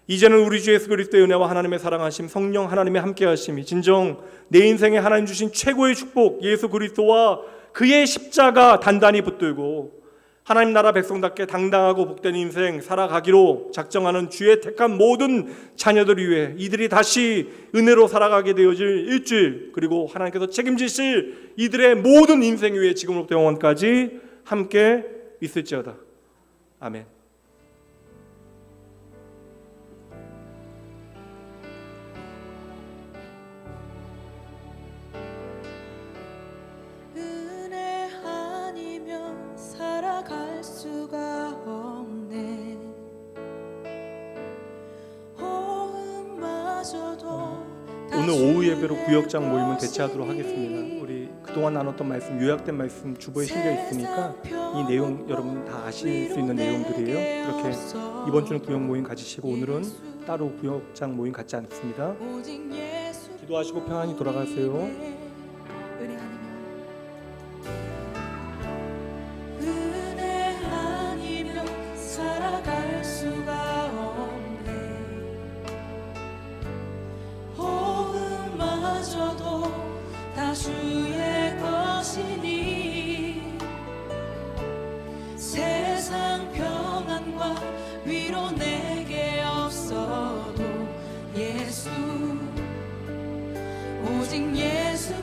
이제는 우리 주 예수 그리스도의 은혜와 하나님의 사랑하심, 성령 하나님의 함께하심이 진정 내 인생에 하나님 주신 최고의 축복 예수 그리스도와 그의 십자가 단단히 붙들고 하나님 나라 백성답게 당당하고 복된 인생 살아가기로 작정하는 주의 택한 모든 자녀들 위해 이들이 다시 은혜로 살아가게 되어질 일주일, 그리고 하나님께서 책임지실 이들의 모든 인생 위에 지금부터 영원까지 함께 있을지어다. 아멘. 살아갈 수가 없네. 호흡마저도 오늘 오후 예배로 구역장 모임은 대체하도록 하겠습니다. 우리 그동안 나눴던 말씀, 요약된 말씀 주보에 실려 있으니까 이 내용 여러분 다 아실 수 있는 내용들이에요. 그렇게 이번 주는 구역 모임 가지시고 오늘은 따로 구역장 모임 갖지 않습니다. 기도하시고 평안히 돌아가세요. 살아갈 수가 없네. 호흡마저도 다 주의 것이니 세상 평안과 위로 내게 없어도 예수, 오직 예수